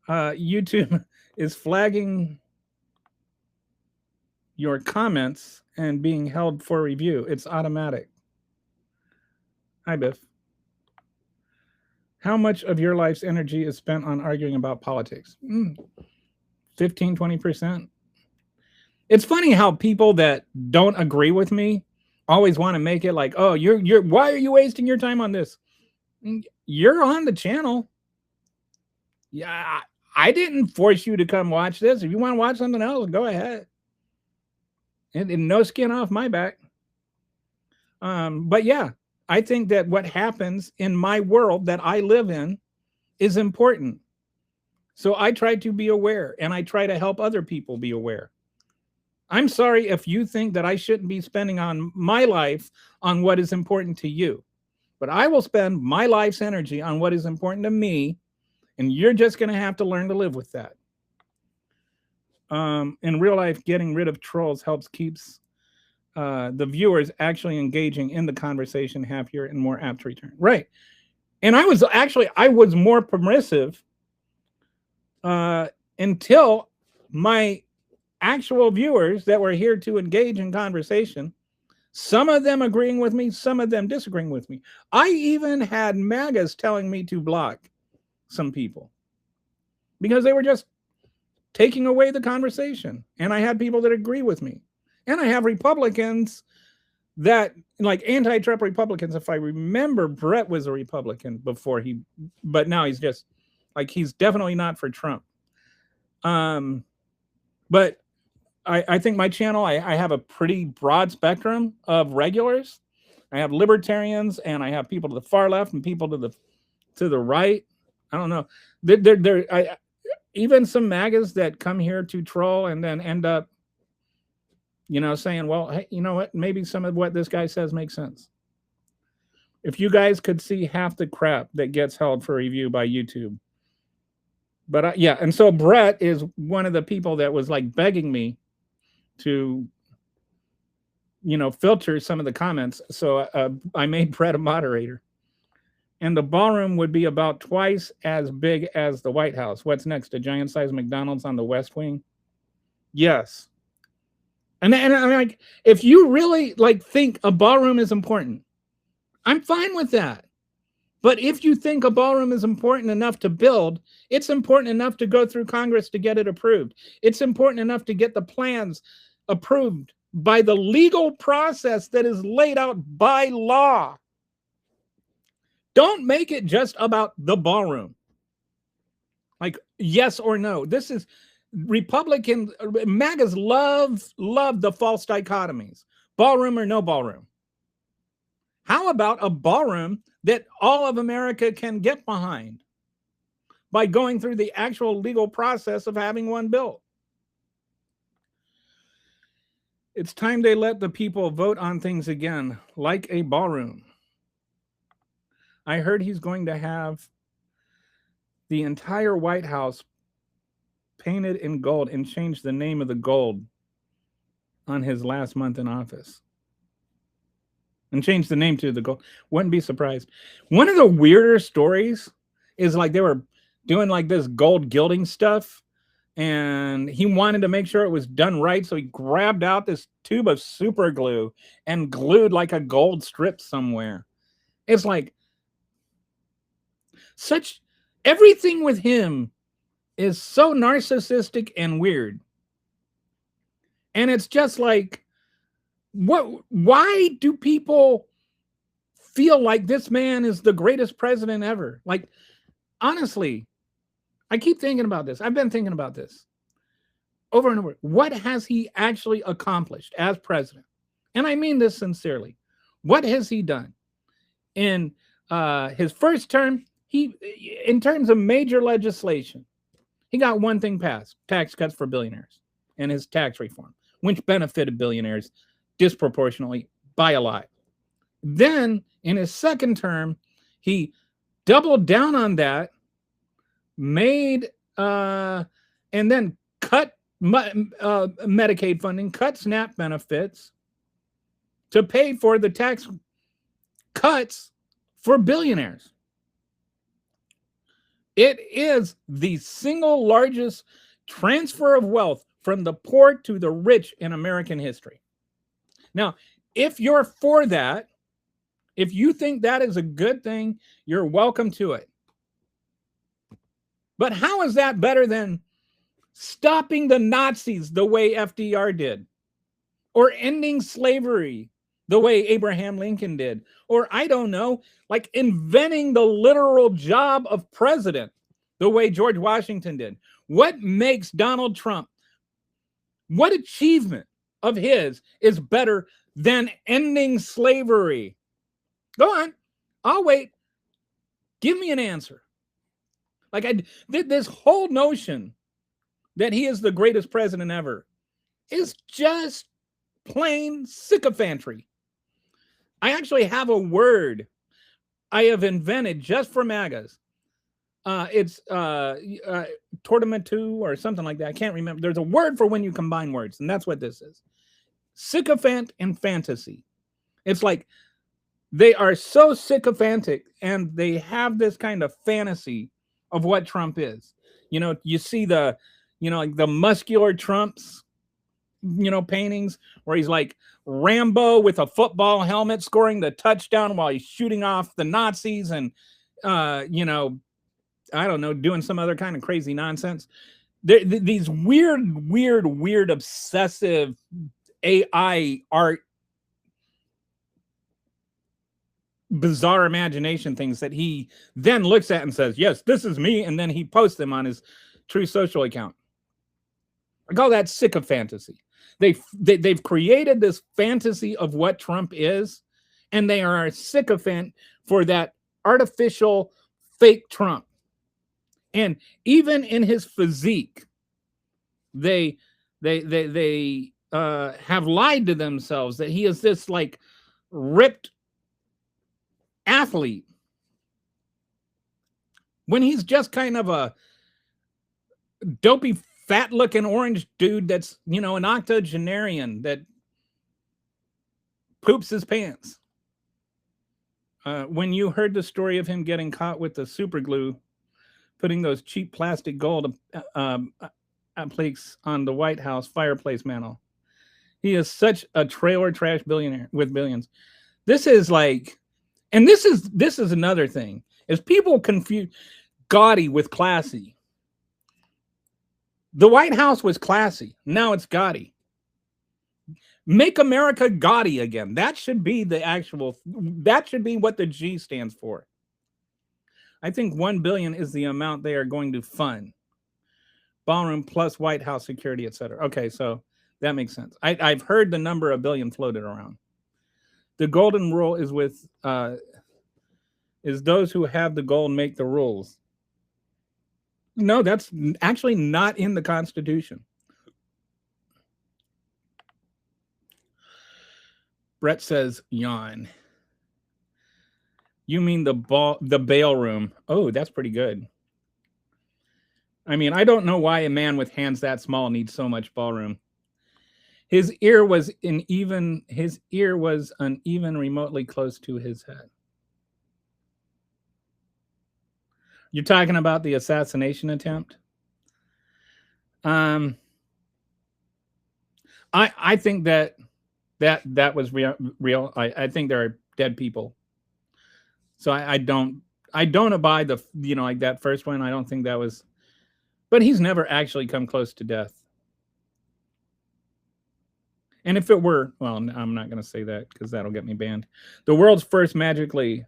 YouTube is flagging your comments and being held for review. It's automatic. Hi, Biff. How much of your life's energy is spent on arguing about politics? 15, 20%. It's funny how people that don't agree with me always want to make it like, oh, you're why are you wasting your time on this? You're on the channel. Yeah, I didn't force you to come watch this. If you want to watch something else, go ahead. And no skin off my back. But yeah, I think that what happens in my world that I live in is important. So I try to be aware, and I try to help other people be aware. I'm sorry if you think that I shouldn't be spending on my life on what is important to you, but I will spend my life's energy on what is important to me, and you're just going to have to learn to live with that. In real life, getting rid of trolls keeps the viewers actually engaging in the conversation, happier and more apt to return. Right. And I was more permissive until my actual viewers that were here to engage in conversation, some of them agreeing with me, some of them disagreeing with me. I even had MAGAs telling me to block some people because they were just taking away the conversation. And I had people that agree with me. And I have Republicans that, like anti-Trump Republicans, if I remember, Brett was a Republican before but now he's just like, he's definitely not for Trump. But I think my channel, I have a pretty broad spectrum of regulars. I have libertarians, and I have people to the far left and people to the right. I don't know. Even some MAGAs that come here to troll and then end up, saying, well, hey, you know what? Maybe some of what this guy says makes sense. If you guys could see half the crap that gets held for review by YouTube. But yeah, and so Brett is one of the people that was like begging me to, filter some of the comments. So I made Brett a moderator. And the ballroom would be about twice as big as the White House. What's next? A giant-sized McDonald's on the West Wing? Yes. And I'm like, if you really think a ballroom is important, I'm fine with that. But if you think a ballroom is important enough to build, it's important enough to go through Congress to get it approved. It's important enough to get the plans approved by the legal process that is laid out by law. Don't make it just about the ballroom. Like, yes or no. This is Republican MAGAs love the false dichotomies. Ballroom or no ballroom. How about a ballroom that all of America can get behind by going through the actual legal process of having one built? It's time they let the people vote on things again, like a ballroom. I heard he's going to have the entire White House painted in gold and change the name of the gold on his last month in office. And change the name to the gold. Wouldn't be surprised. One of the weirder stories is like they were doing like this gold gilding stuff, and he wanted to make sure it was done right, so he grabbed out this tube of super glue and glued like a gold strip somewhere. It's like everything with him is so narcissistic and weird. And it's just like, why do people feel like this man is the greatest president ever. Like, honestly, I keep thinking about this. I've been thinking about this over and over. What has he actually accomplished as president? And I mean this sincerely. What has he done? In his first term, in terms of major legislation, he got one thing passed: tax cuts for billionaires and his tax reform, which benefited billionaires disproportionately by a lot. Then in his second term, he doubled down on that, made and then cut Medicaid funding, cut SNAP benefits to pay for the tax cuts for billionaires. It is the single largest transfer of wealth from the poor to the rich in American history. Now, if you're for that, if you think that is a good thing, you're welcome to it. But how is that better than stopping the Nazis the way FDR did? Or ending slavery the way Abraham Lincoln did? Or, I don't know, like inventing the literal job of president the way George Washington did? What makes Donald Trump, what achievement of his is better than ending slavery? Go on. I'll wait. Give me an answer. Like, this whole notion that he is the greatest president ever is just plain sycophantry. I actually have a word I have invented just for MAGAs. It's tortamento or something like that. I can't remember. There's a word for when you combine words, and that's what this is. Sycophant and fantasy. It's like they are so sycophantic and they have this kind of fantasy of what Trump is. You know, you see the, like the muscular Trumps, paintings where he's like Rambo with a football helmet scoring the touchdown while he's shooting off the Nazis and, I don't know, doing some other kind of crazy nonsense. These weird, obsessive AI art, bizarre imagination things that he then looks at and says, yes, this is me. And then he posts them on his True Social account. I call that sycophantasy. They've created this fantasy of what Trump is, and they are a sycophant for that artificial fake Trump. And even in his physique, they have lied to themselves that he is this like ripped athlete when he's just kind of a dopey, fat-looking orange dude that's, an octogenarian that poops his pants. When you heard the story of him getting caught with the super glue, putting those cheap plastic gold plaques on the White House fireplace mantle, he is such a trailer trash billionaire with billions. This is like, and this is another thing, is people confuse gaudy with classy. The White House was classy. Now it's gaudy. Make America gaudy again. That should be that should be what the G stands for. I think $1 billion is the amount they are going to fund. Ballroom plus White House security, etc. Okay, so that makes sense. I've heard the number $1 billion floated around. The golden rule is is those who have the gold make the rules. No, that's actually not in the Constitution. Brett says, yawn. You mean the bail room? Oh, that's pretty good. I mean, I don't know why a man with hands that small needs so much ballroom. His ear was uneven remotely close to his head. You're talking about the assassination attempt? I think that was real. I think there are dead people. So I don't abide the, like that first one. I don't think that was, but he's never actually come close to death. And if it were, well, I'm not going to say that because that'll get me banned. The world's first magically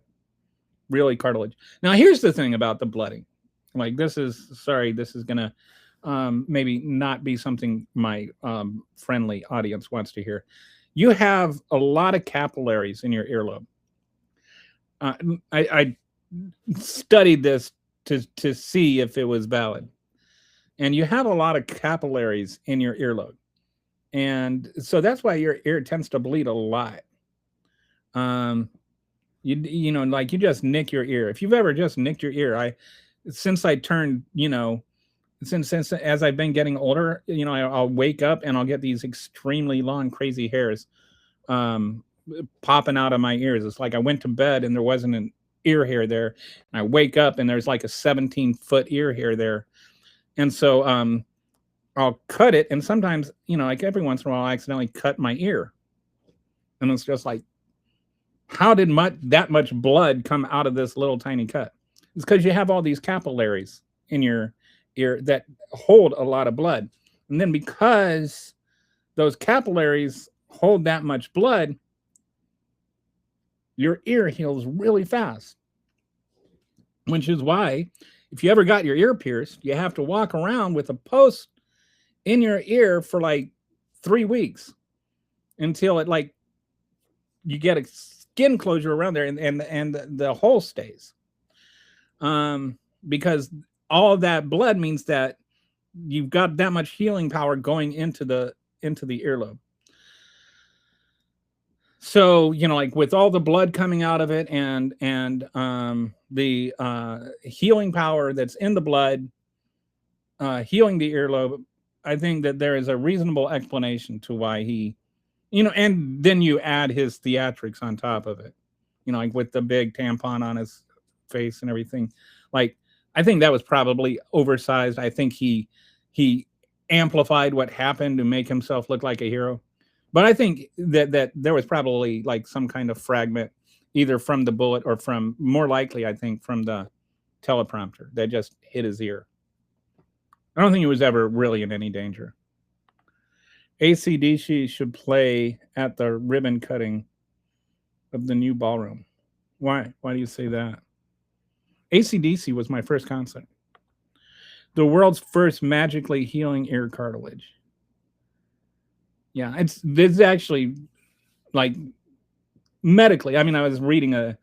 really cartilage. Now, here's the thing about the blooding. Like, this is, sorry, this is going to maybe not be something my friendly audience wants to hear. You have a lot of capillaries in your earlobe. I studied this to see if it was valid. And you have a lot of capillaries in your earlobe. And so that's why your ear tends to bleed a lot. You know, like you just nick your ear. If you've ever just nicked your ear, since I turned, you know, since as I've been getting older, you know, I'll wake up and I'll get these extremely long, crazy hairs popping out of my ears. It's like I went to bed and there wasn't an ear hair there. And I wake up and there's like a 17-foot ear hair there. And so I'll cut it, and sometimes, you know, like every once in a while, I accidentally cut my ear, and it's just like, how did that much blood come out of this little tiny cut? It's because you have all these capillaries in your ear that hold a lot of blood, and then because those capillaries hold that much blood, your ear heals really fast. Which is why, if you ever got your ear pierced, you have to walk around with a post in your ear for like 3 weeks until it, like, you get a skin closure around there, and the hole stays. Because all of that blood means that you've got that much healing power going into the earlobe. So, you know, like with all the blood coming out of it and the healing power that's in the blood, healing the earlobe, I think that there is a reasonable explanation to why he, you know, and then you add his theatrics on top of it, you know, like with the big tampon on his face and everything. Like, I think that was probably oversized. I think he amplified what happened to make himself look like a hero. But I think that there was probably like some kind of fragment, either from the bullet or from, more likely, I think, from the teleprompter that just hit his ear. I don't think he was ever really in any danger. AC/DC should play at the ribbon cutting of the new ballroom. Why? Why do you say that? AC/DC was my first concert. The world's first magically healing ear cartilage. Yeah, it's actually, like, medically. I mean, I was reading an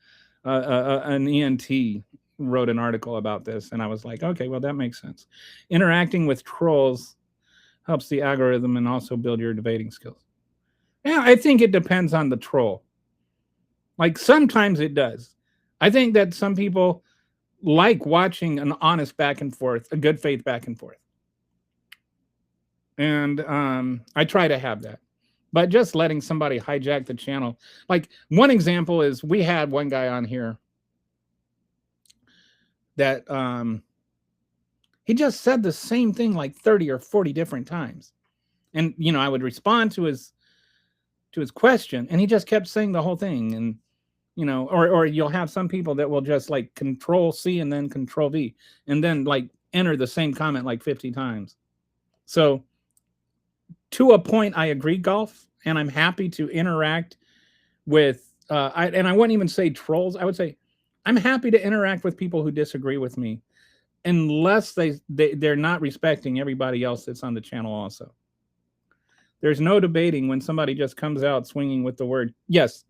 ENT wrote an article about this, and I was like, okay, well, that makes sense. Interacting with trolls helps the algorithm and also build your debating skills. Yeah, I think it depends on the troll. Like, sometimes it does. I think that some people like watching an honest back and forth, a good faith back and forth. And I try to have that. But just letting somebody hijack the channel. Like, one example is, we had one guy on here that he just said the same thing like 30 or 40 different times. And, you know, I would respond to his question, and he just kept saying the whole thing. And, you know, or you'll have some people that will just like Control C and then Control V, and then like enter the same comment like 50 times. So to a point, I agree, Golf, and I'm happy to interact with, and I wouldn't even say trolls. I would say I'm happy to interact with people who disagree with me, unless they're not respecting everybody else that's on the channel also. There's no debating when somebody just comes out swinging with the word yes.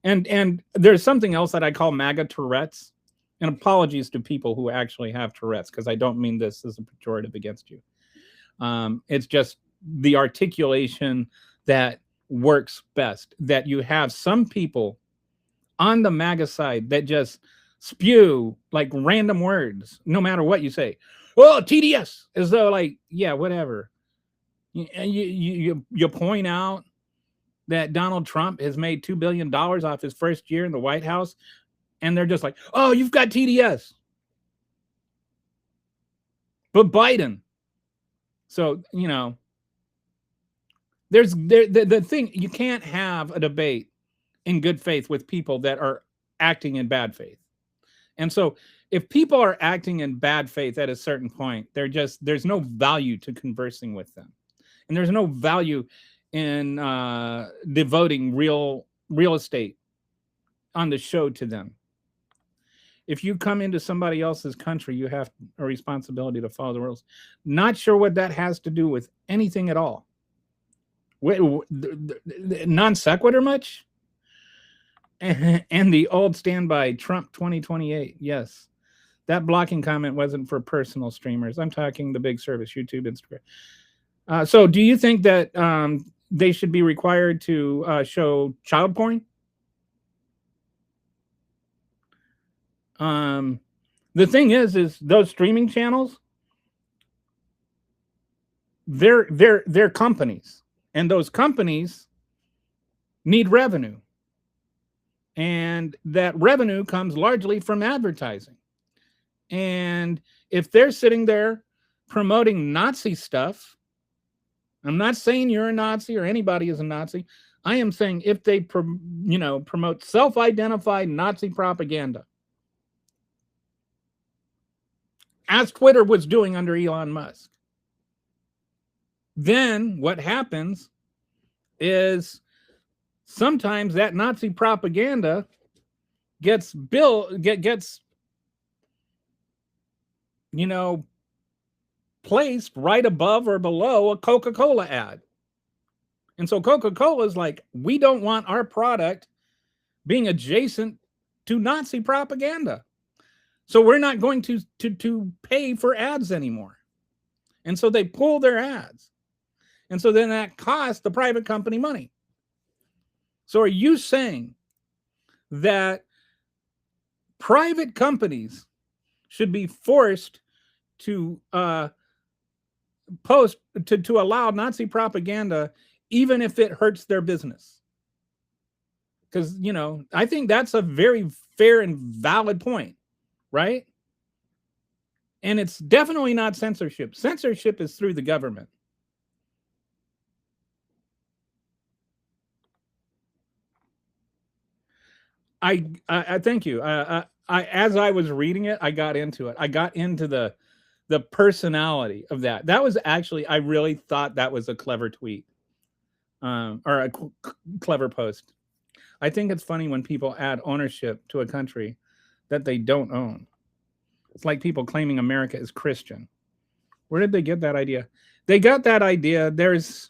And there's something else that I call MAGA Tourette's. And apologies to people who actually have Tourette's, because I don't mean this as a pejorative against you. It's just the articulation that works best. That you have some people on the MAGA side that just spew like random words, no matter what you say. Oh, TDS, as though like, yeah, whatever. You point out that Donald Trump has made $2 billion off his first year in the White House, and they're just like, oh, you've got TDS. But Biden. So, you know, there's the thing, you can't have a debate in good faith with people that are acting in bad faith. And so if people are acting in bad faith at a certain point, there's no value to conversing with them. And there's no value in devoting real estate on the show to them. If you come into somebody else's country, you have a responsibility to follow the rules. Not sure what that has to do with anything at all. Non sequitur much? And the old standby, Trump 2028. Yes. That blocking comment wasn't for personal streamers. I'm talking the big service, YouTube, Instagram. So do you think that they should be required to show child porn? The thing is those streaming channels, they're companies, and those companies need revenue. And that revenue comes largely from advertising. And if they're sitting there promoting Nazi stuff, I'm not saying you're a Nazi or anybody is a Nazi. I am saying if they promote self-identified Nazi propaganda, as Twitter was doing under Elon Musk, then what happens is sometimes that Nazi propaganda gets placed right above or below a Coca-Cola ad. And so Coca-Cola is like, we don't want our product being adjacent to Nazi propaganda. So we're not going to pay for ads anymore. And so they pull their ads. And so then that costs the private company money. So are you saying that private companies should be forced to post to allow Nazi propaganda even if it hurts their business? Because, I think that's a very fair and valid point, right? And it's definitely not censorship. Censorship is through the government. I thank you. I as I was reading it, I got into it. I got into the personality of that. That was actually, I really thought that was a clever tweet, or a clever post. I think it's funny when people add ownership to a country that they don't own. It's like people claiming America is Christian. Where did they get that idea? They got that idea. There's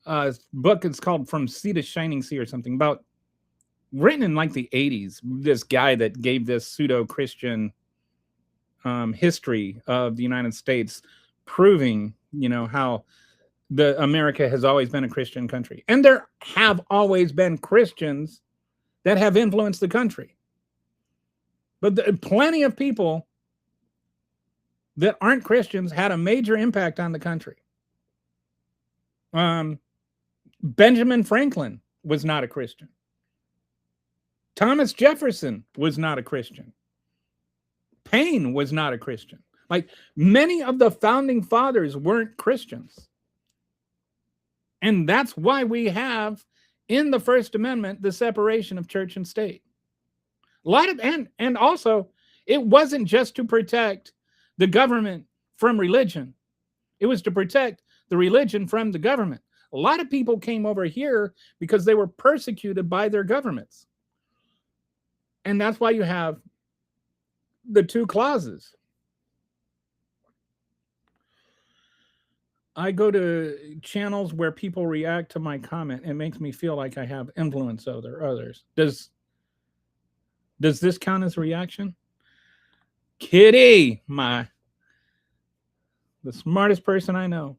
a book, it's called From Sea to Shining Sea or something, about written in like the 80s. This guy that gave this pseudo-Christian history of the United States, proving, how the America has always been a Christian country. And there have always been Christians that have influenced the country. But plenty of people that aren't Christians had a major impact on the country. Benjamin Franklin was not a Christian. Thomas Jefferson was not a Christian. Paine was not a Christian. Like, many of the founding fathers weren't Christians. And that's why we have in the First Amendment the separation of church and state. A lot of, and also, it wasn't just to protect the government from religion. It was to protect the religion from the government. A lot of people came over here because they were persecuted by their governments. And that's why you have the two clauses. I go to channels where people react to my comment. It makes me feel like I have influence over others. Does this count as a reaction? Kitty, the smartest person I know,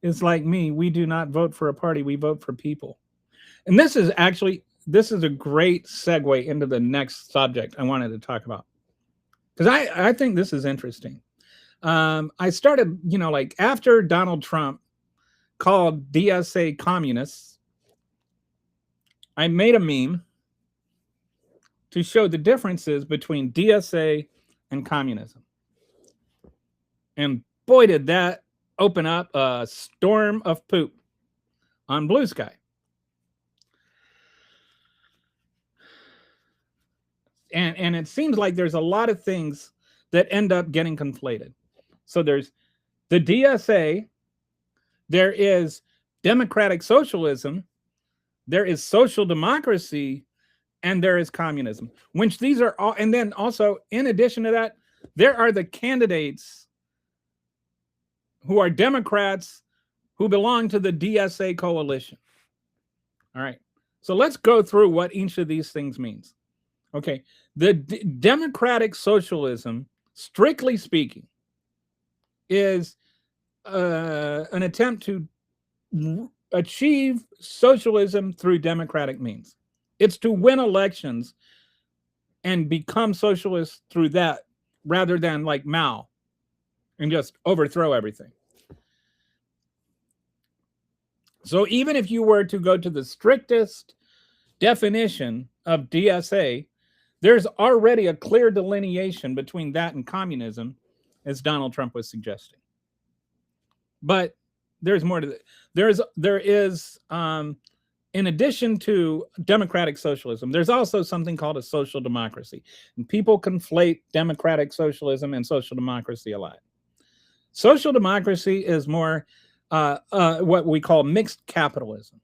is like me. We do not vote for a party. We vote for people. And this is a great segue into the next subject I wanted to talk about, because I think this is interesting. I started, like after Donald Trump called DSA communists, I made a meme to show the differences between DSA and communism. And boy, did that open up a storm of poop on Blue Sky. And it seems like there's a lot of things that end up getting conflated. So there's the DSA, there is democratic socialism, there is social democracy, and there is communism, which these are all. And then also, in addition to that, there are the candidates who are Democrats who belong to the DSA coalition. All right. So let's go through what each of these things means. Okay. The democratic socialism, strictly speaking, is an attempt to achieve socialism through democratic means. It's to win elections and become socialist through that, rather than like Mao and just overthrow everything. So even if you were to go to the strictest definition of DSA, there's already a clear delineation between that and communism, as Donald Trump was suggesting. But there's more to it. There is in addition to democratic socialism, there's also something called a social democracy. And people conflate democratic socialism and social democracy a lot. Social democracy is more what we call mixed capitalism.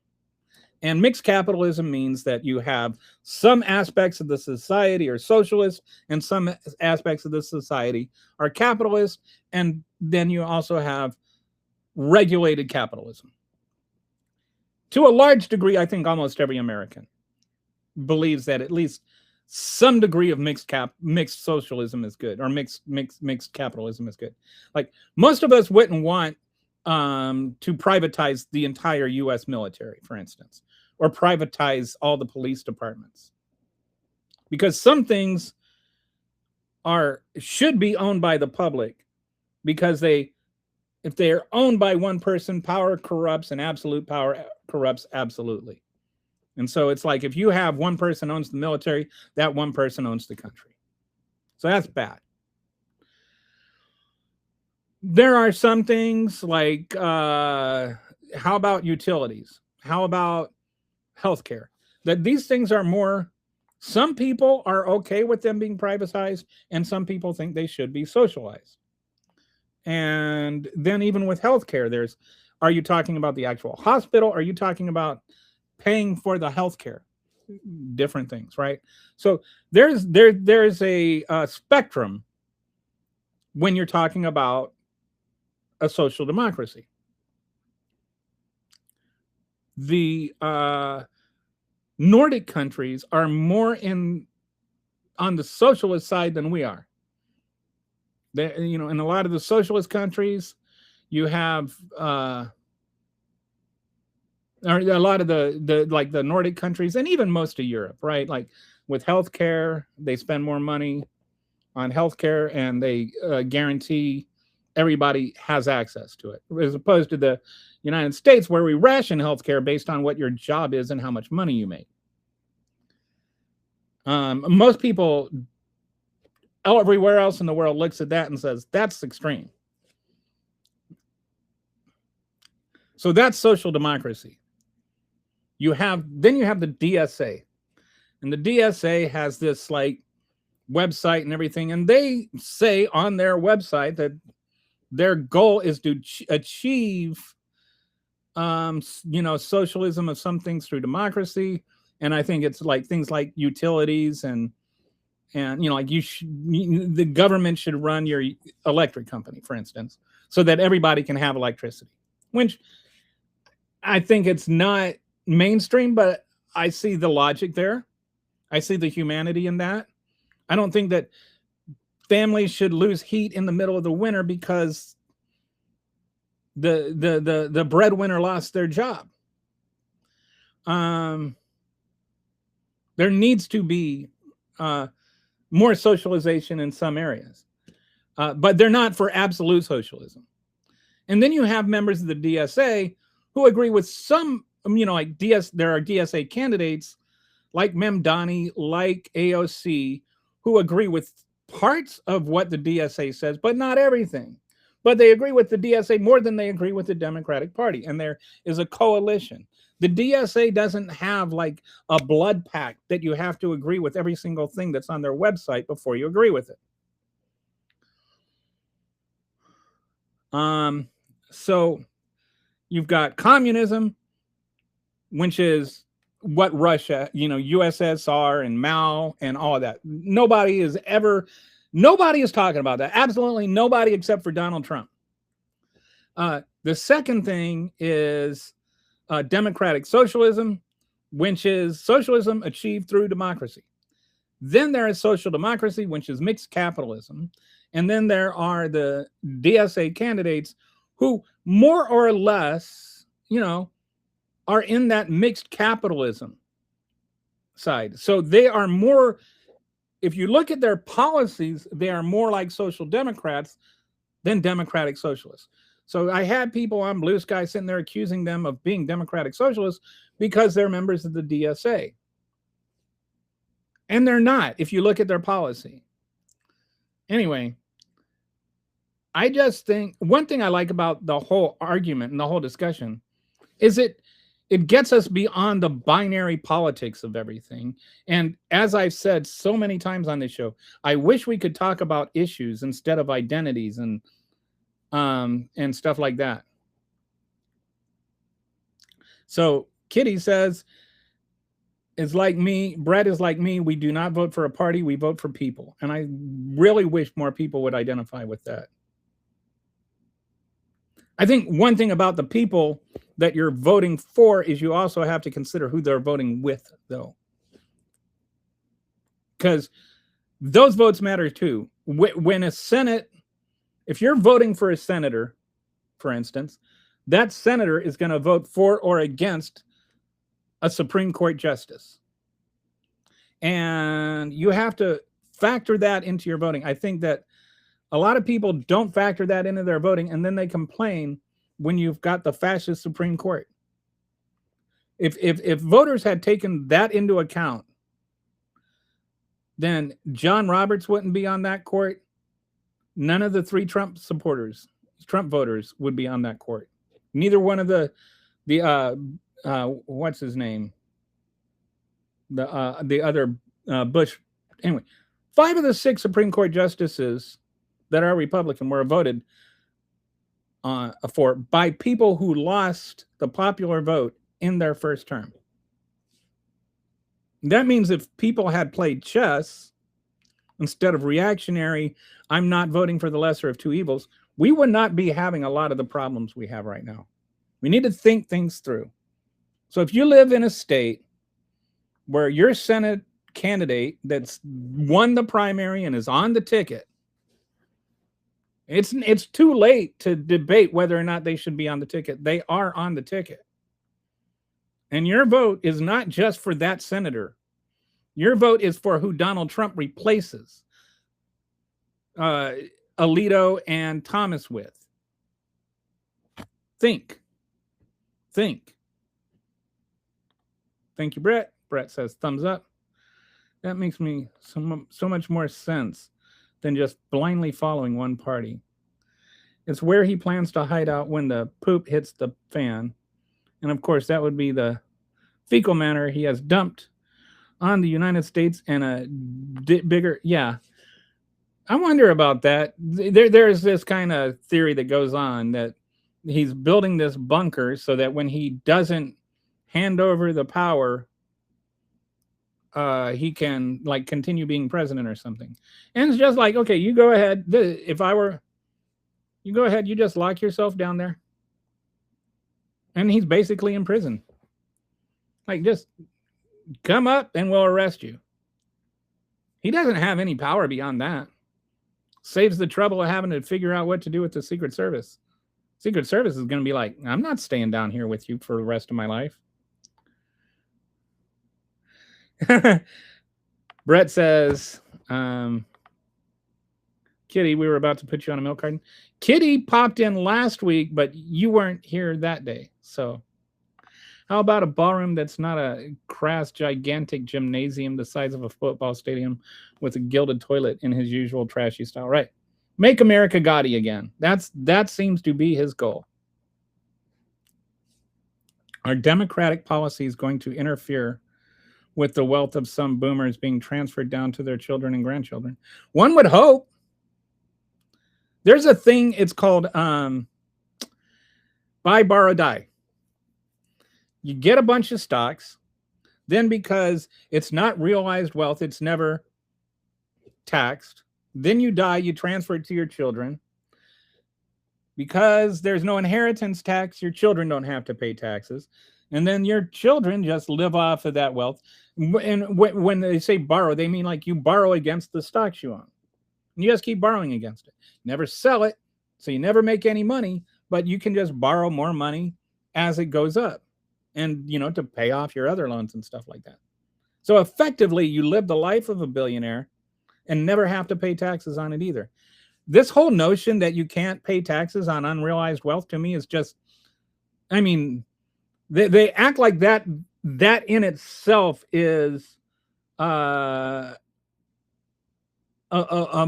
And mixed capitalism means that you have some aspects of the society are socialist and some aspects of the society are capitalist. And then you also have regulated capitalism. To a large degree, I think almost every American believes that at least some degree of mixed socialism is good, or mixed capitalism is good. Like most of us wouldn't want to privatize the entire U.S. military, for instance, or privatize all the police departments, because some things should be owned by the public, because if they are owned by one person, power corrupts, and absolute power corrupts absolutely. And so it's like if you have one person owns the military, that one person owns the country. So that's bad. There are some things like, how about utilities? How about healthcare? That these things are more, some people are okay with them being privatized, and some people think they should be socialized. And then even with healthcare, are you talking about the actual hospital? Are you talking about paying for the healthcare? Different things, right? So there's a spectrum when you're talking about a social democracy. The Nordic countries are more on the socialist side than we are. In a lot of the socialist countries, you have or a lot of the like the Nordic countries, and even most of Europe, right? Like with healthcare, they spend more money on healthcare, and they guarantee everybody has access to it, as opposed to the United States, where we ration healthcare based on what your job is and how much money you make. Most people everywhere else in the world looks at that and says, that's extreme. So that's social democracy. Then you have the DSA. And the DSA has this like website and everything. And they say on their website that their goal is to achieve, socialism of some things through democracy. And I think it's like things like utilities and like the government should run your electric company, for instance, so that everybody can have electricity, which I think it's not mainstream, but I see the logic there. I see the humanity in that. I don't think that families should lose heat in the middle of the winter because the breadwinner lost their job. There needs to be more socialization in some areas, but they're not for absolute socialism. And then you have members of the DSA who agree with some, like there are DSA candidates like Memdani, like AOC, who agree with parts of what the DSA says, but not everything. But they agree with the DSA more than they agree with the Democratic Party. And there is a coalition. The DSA doesn't have like a blood pact that you have to agree with every single thing that's on their website before you agree with it. So, You've got communism, which is what Russia, USSR and Mao and all of that. Nobody is talking about that. Absolutely nobody except for Donald Trump. The second thing is democratic socialism, which is socialism achieved through democracy. Then there is social democracy, which is mixed capitalism. And then there are the DSA candidates who more or less, are in that mixed capitalism side. So they are more, if you look at their policies, they are more like social democrats than democratic socialists. So I had people on Blue Sky sitting there accusing them of being democratic socialists because they're members of the DSA. And they're not, if you look at their policy. Anyway, I just think one thing I like about the whole argument and the whole discussion is it gets us beyond the binary politics of everything. And as I've said so many times on this show, I wish we could talk about issues instead of identities and stuff like that. So Kitty says, is like me, Brett is like me, we do not vote for a party, we vote for people. And I really wish more people would identify with that. I think one thing about the people that you're voting for is you also have to consider who they're voting with, though. Because those votes matter too. When a Senate, if you're voting for a senator, for instance, that senator is going to vote for or against a Supreme Court justice. And you have to factor that into your voting. I think that a lot of people don't factor that into their voting, and then they complain when you've got the fascist Supreme Court. If voters had taken that into account, then John Roberts wouldn't be on that court. None of the 3 Trump voters would be on that court. Neither one of the what's his name? The other Bush. Anyway, 5 of the 6 Supreme Court justices that are Republican were voted for by people who lost the popular vote in their first term. That means if people had played chess instead of reactionary, I'm not voting for the lesser of two evils, we would not be having a lot of the problems we have right now. We need to think things through. So if you live in a state where your Senate candidate that's won the primary and is on the ticket, it's too late to debate whether or not they should be on the ticket. They are on the ticket. And your vote is not just for that senator. Your vote is for who Donald Trump replaces Alito and Thomas with. Think. Thank you, Brett. Brett says thumbs up. That makes me so much more sense than just blindly following one party. It's where he plans to hide out when the poop hits the fan. And of course, that would be the fecal matter he has dumped on the United States and a bigger, yeah. I wonder about that. There's this kind of theory that goes on that he's building this bunker so that when he doesn't hand over the power, he can like continue being president or something. And it's just like, okay, you go ahead. You go ahead, you just lock yourself down there. And he's basically in prison. Like, just come up and we'll arrest you. He doesn't have any power beyond that. Saves the trouble of having to figure out what to do with the Secret Service. Secret Service is going to be like, I'm not staying down here with you for the rest of my life. Brett says, Kitty, we were about to put you on a milk carton. Kitty popped in last week, but you weren't here that day. So how about a ballroom that's not a crass, gigantic gymnasium the size of a football stadium with a gilded toilet in his usual trashy style? Right. Make America gaudy again. That seems to be his goal. Are democratic policies going to interfere with the wealth of some boomers being transferred down to their children and grandchildren? One would hope. There's a thing, it's called Buy, borrow, die. You get a bunch of stocks. Then, because it's not realized wealth, it's never taxed. Then you die, you transfer it to your children. Because there's no inheritance tax, your children don't have to pay taxes. And then your children just live off of that wealth. And when they say borrow, they mean like you borrow against the stocks you own. And you just keep borrowing against it. Never sell it, so you never make any money, but you can just borrow more money as it goes up. And, to pay off your other loans and stuff like that. So effectively, you live the life of a billionaire and never have to pay taxes on it either. This whole notion that you can't pay taxes on unrealized wealth, to me, is just, they act like that in itself is a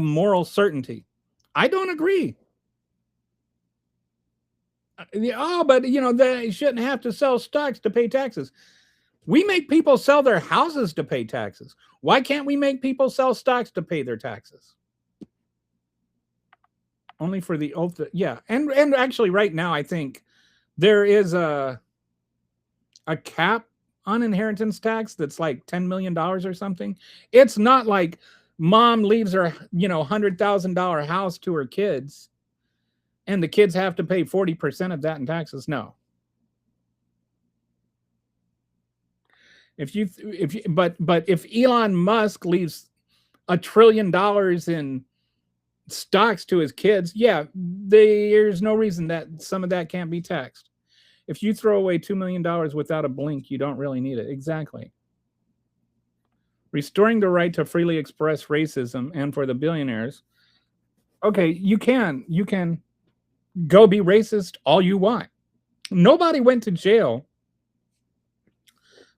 moral certainty. I don't agree. Oh, but they shouldn't have to sell stocks to pay taxes. We make people sell their houses to pay taxes. Why can't we make people sell stocks to pay their taxes? Only for the ultimate, yeah. And actually, right now, I think there is a cap on inheritance tax that's like $10 million or something. It's not like mom leaves her, $100,000 house to her kids, and the kids have to pay 40% of that in taxes. No. If Elon Musk leaves $1 trillion in stocks to his kids, yeah, there's no reason that some of that can't be taxed. If you throw away $2 million without a blink, you don't really need it. Exactly. Restoring the right to freely express racism, and for the billionaires, okay, you can go be racist all you want. Nobody went to jail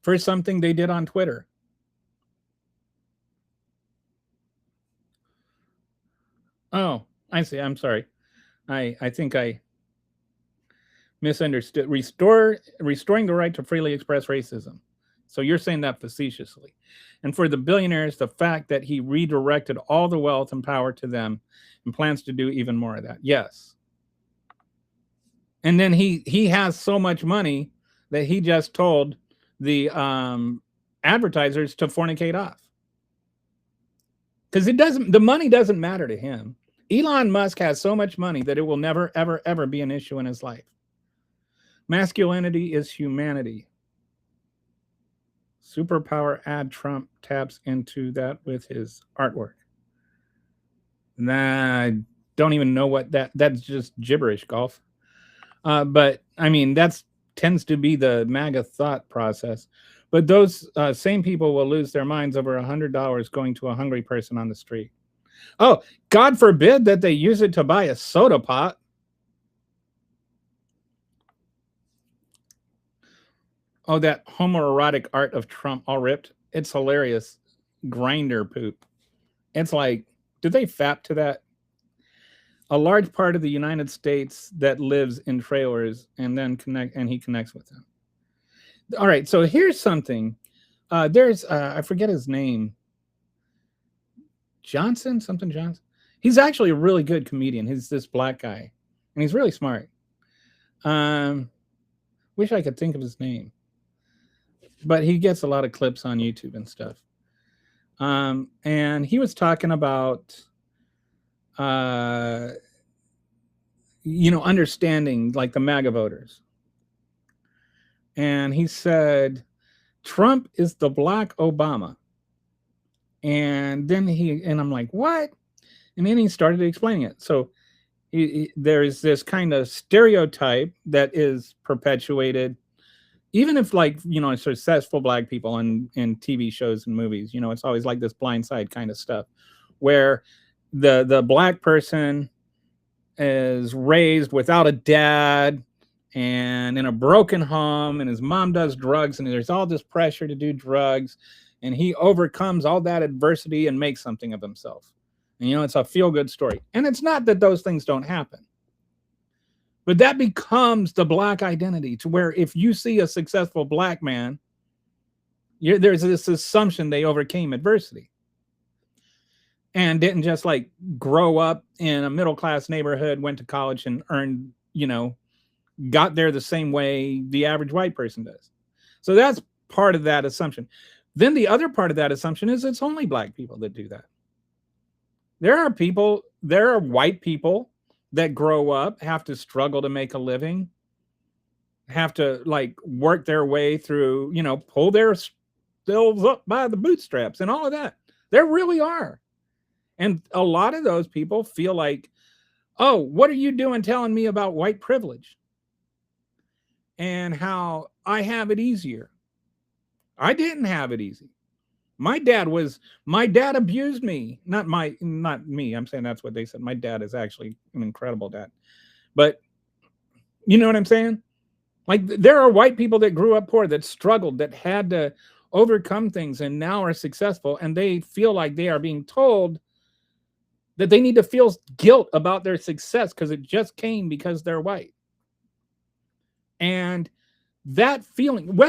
for something they did on Twitter. Oh, I see. I'm sorry. I think I misunderstood. Restoring the right to freely express racism. So you're saying that facetiously. And for the billionaires, the fact that he redirected all the wealth and power to them and plans to do even more of that. Yes. And then he has so much money that he just told the advertisers to fornicate off. Because the money doesn't matter to him. Elon Musk has so much money that it will never, ever, ever be an issue in his life. Masculinity is humanity. Superpower ad Trump taps into that with his artwork. Nah, I don't even know what that's just gibberish, golf. But that tends to be the MAGA thought process. But those same people will lose their minds over $100 going to a hungry person on the street. Oh, God forbid that they use it to buy a soda pot. Oh, that homoerotic art of Trump all ripped. It's hilarious. Grinder poop. It's like, do they fap to that? A large part of the United States that lives in trailers and then he connects with them. All right, so here's something. There's I forget his name. Johnson. He's actually a really good comedian. He's this black guy, and he's really smart. Wish I could think of his name, but he gets a lot of clips on YouTube and stuff. And he was talking about understanding like the MAGA voters. And he said, Trump is the black Obama. And then I'm like, what? And then he started explaining it. So there's this kind of stereotype that is perpetuated, even if successful black people in TV shows and movies, it's always like this blind side kind of stuff where the black person is raised without a dad and in a broken home, and his mom does drugs, and there's all this pressure to do drugs, and he overcomes all that adversity and makes something of himself. And it's a feel-good story. And it's not that those things don't happen, but that becomes the black identity, to where if you see a successful black man, there's this assumption they overcame adversity and didn't just like grow up in a middle-class neighborhood, went to college and earned, got there the same way the average white person does. So that's part of that assumption. Then the other part of that assumption is it's only black people that do that. There are white people that grow up, have to struggle to make a living, have to like work their way through, pull their themselves up by the bootstraps and all of that. There really are. And a lot of those people feel like, oh, what are you doing telling me about white privilege and how I have it easier? I didn't have it easy. My dad abused me. Not me. I'm saying that's what they said. My dad is actually an incredible dad. But you know what I'm saying? Like there are white people that grew up poor, that struggled, that had to overcome things and now are successful, and they feel like they are being told that they need to feel guilt about their success because it just came because they're white. And that feeling,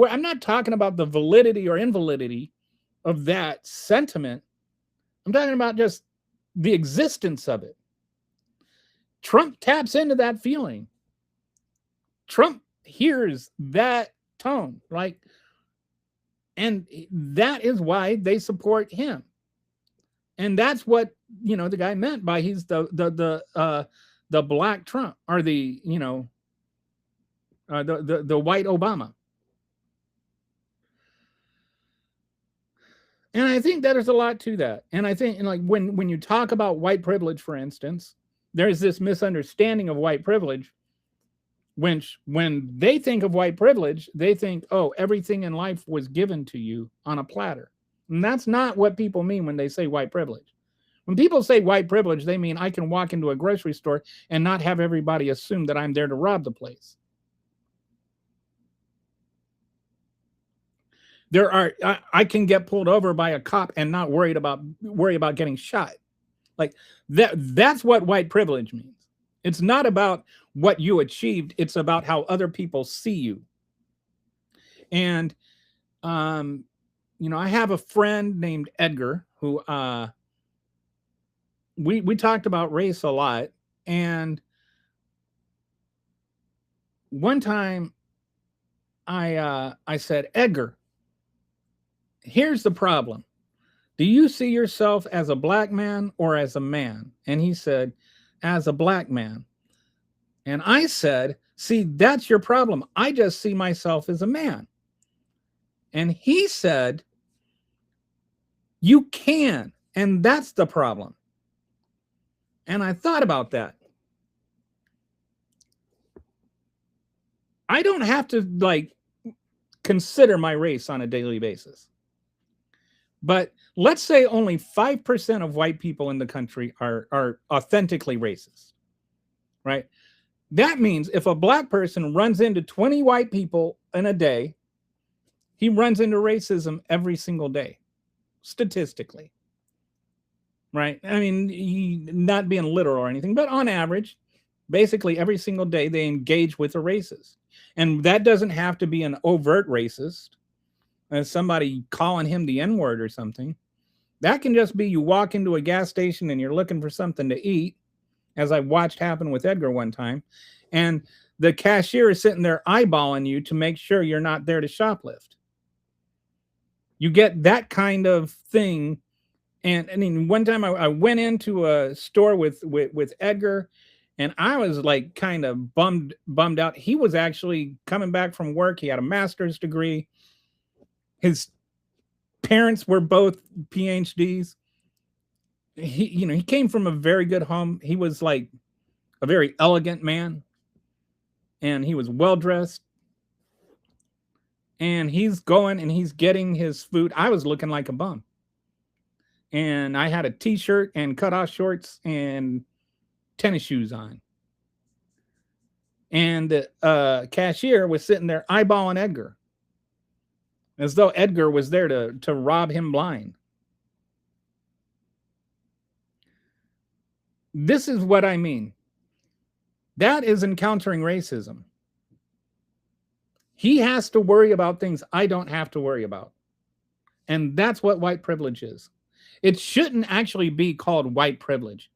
I'm not talking about the validity or invalidity of that sentiment. I'm talking about just the existence of it. Trump taps into that feeling. Trump hears that tone, and that is why they support him. And that's what, the guy meant by he's the black Trump, or the white Obama. And I think that there's a lot to that. And I think, like, when you talk about white privilege, for instance, there's this misunderstanding of white privilege. When they think of white privilege, they think, oh, everything in life was given to you on a platter. And that's not what people mean when they say white privilege. When people say white privilege, they mean I can walk into a grocery store and not have everybody assume that I'm there to rob the place. I can get pulled over by a cop and not worry about getting shot. Like that's what white privilege means. It's not about what you achieved. It's about how other people see you. And, I have a friend named Edgar who, we talked about race a lot. And one time I said, Edgar, here's the problem. Do you see yourself as a black man or as a man? And he said, as a black man. And I said, see, that's your problem. I just see myself as a man. And he said, you can. And that's the problem. And I thought about that. I don't have to consider my race on a daily basis. But let's say only 5% of white people in the country are authentically racist, right? That means if a black person runs into 20 white people in a day, he runs into racism every single day, statistically, right? I mean, not being literal or anything, but on average, basically every single day they engage with a racist. And that doesn't have to be an overt racist, as somebody calling him the N-word or something. That can just be you walk into a gas station and you're looking for something to eat, as I watched happen with Edgar one time, and the cashier is sitting there eyeballing you to make sure you're not there to shoplift. You get that kind of thing. And I mean, one time I went into a store with Edgar, and I was like kind of bummed out. He was actually coming back from work. He had a master's degree. His parents were both PhDs. He came from a very good home. He was like a very elegant man, and he was well dressed. And he's going and he's getting his food. I was looking like a bum. And I had a t-shirt and cutoff shorts and tennis shoes on. And the cashier was sitting there eyeballing Edgar, as though Edgar was there to rob him blind. This is what I mean. That is encountering racism. He has to worry about things I don't have to worry about. And that's what white privilege is. It shouldn't actually be called white privilege.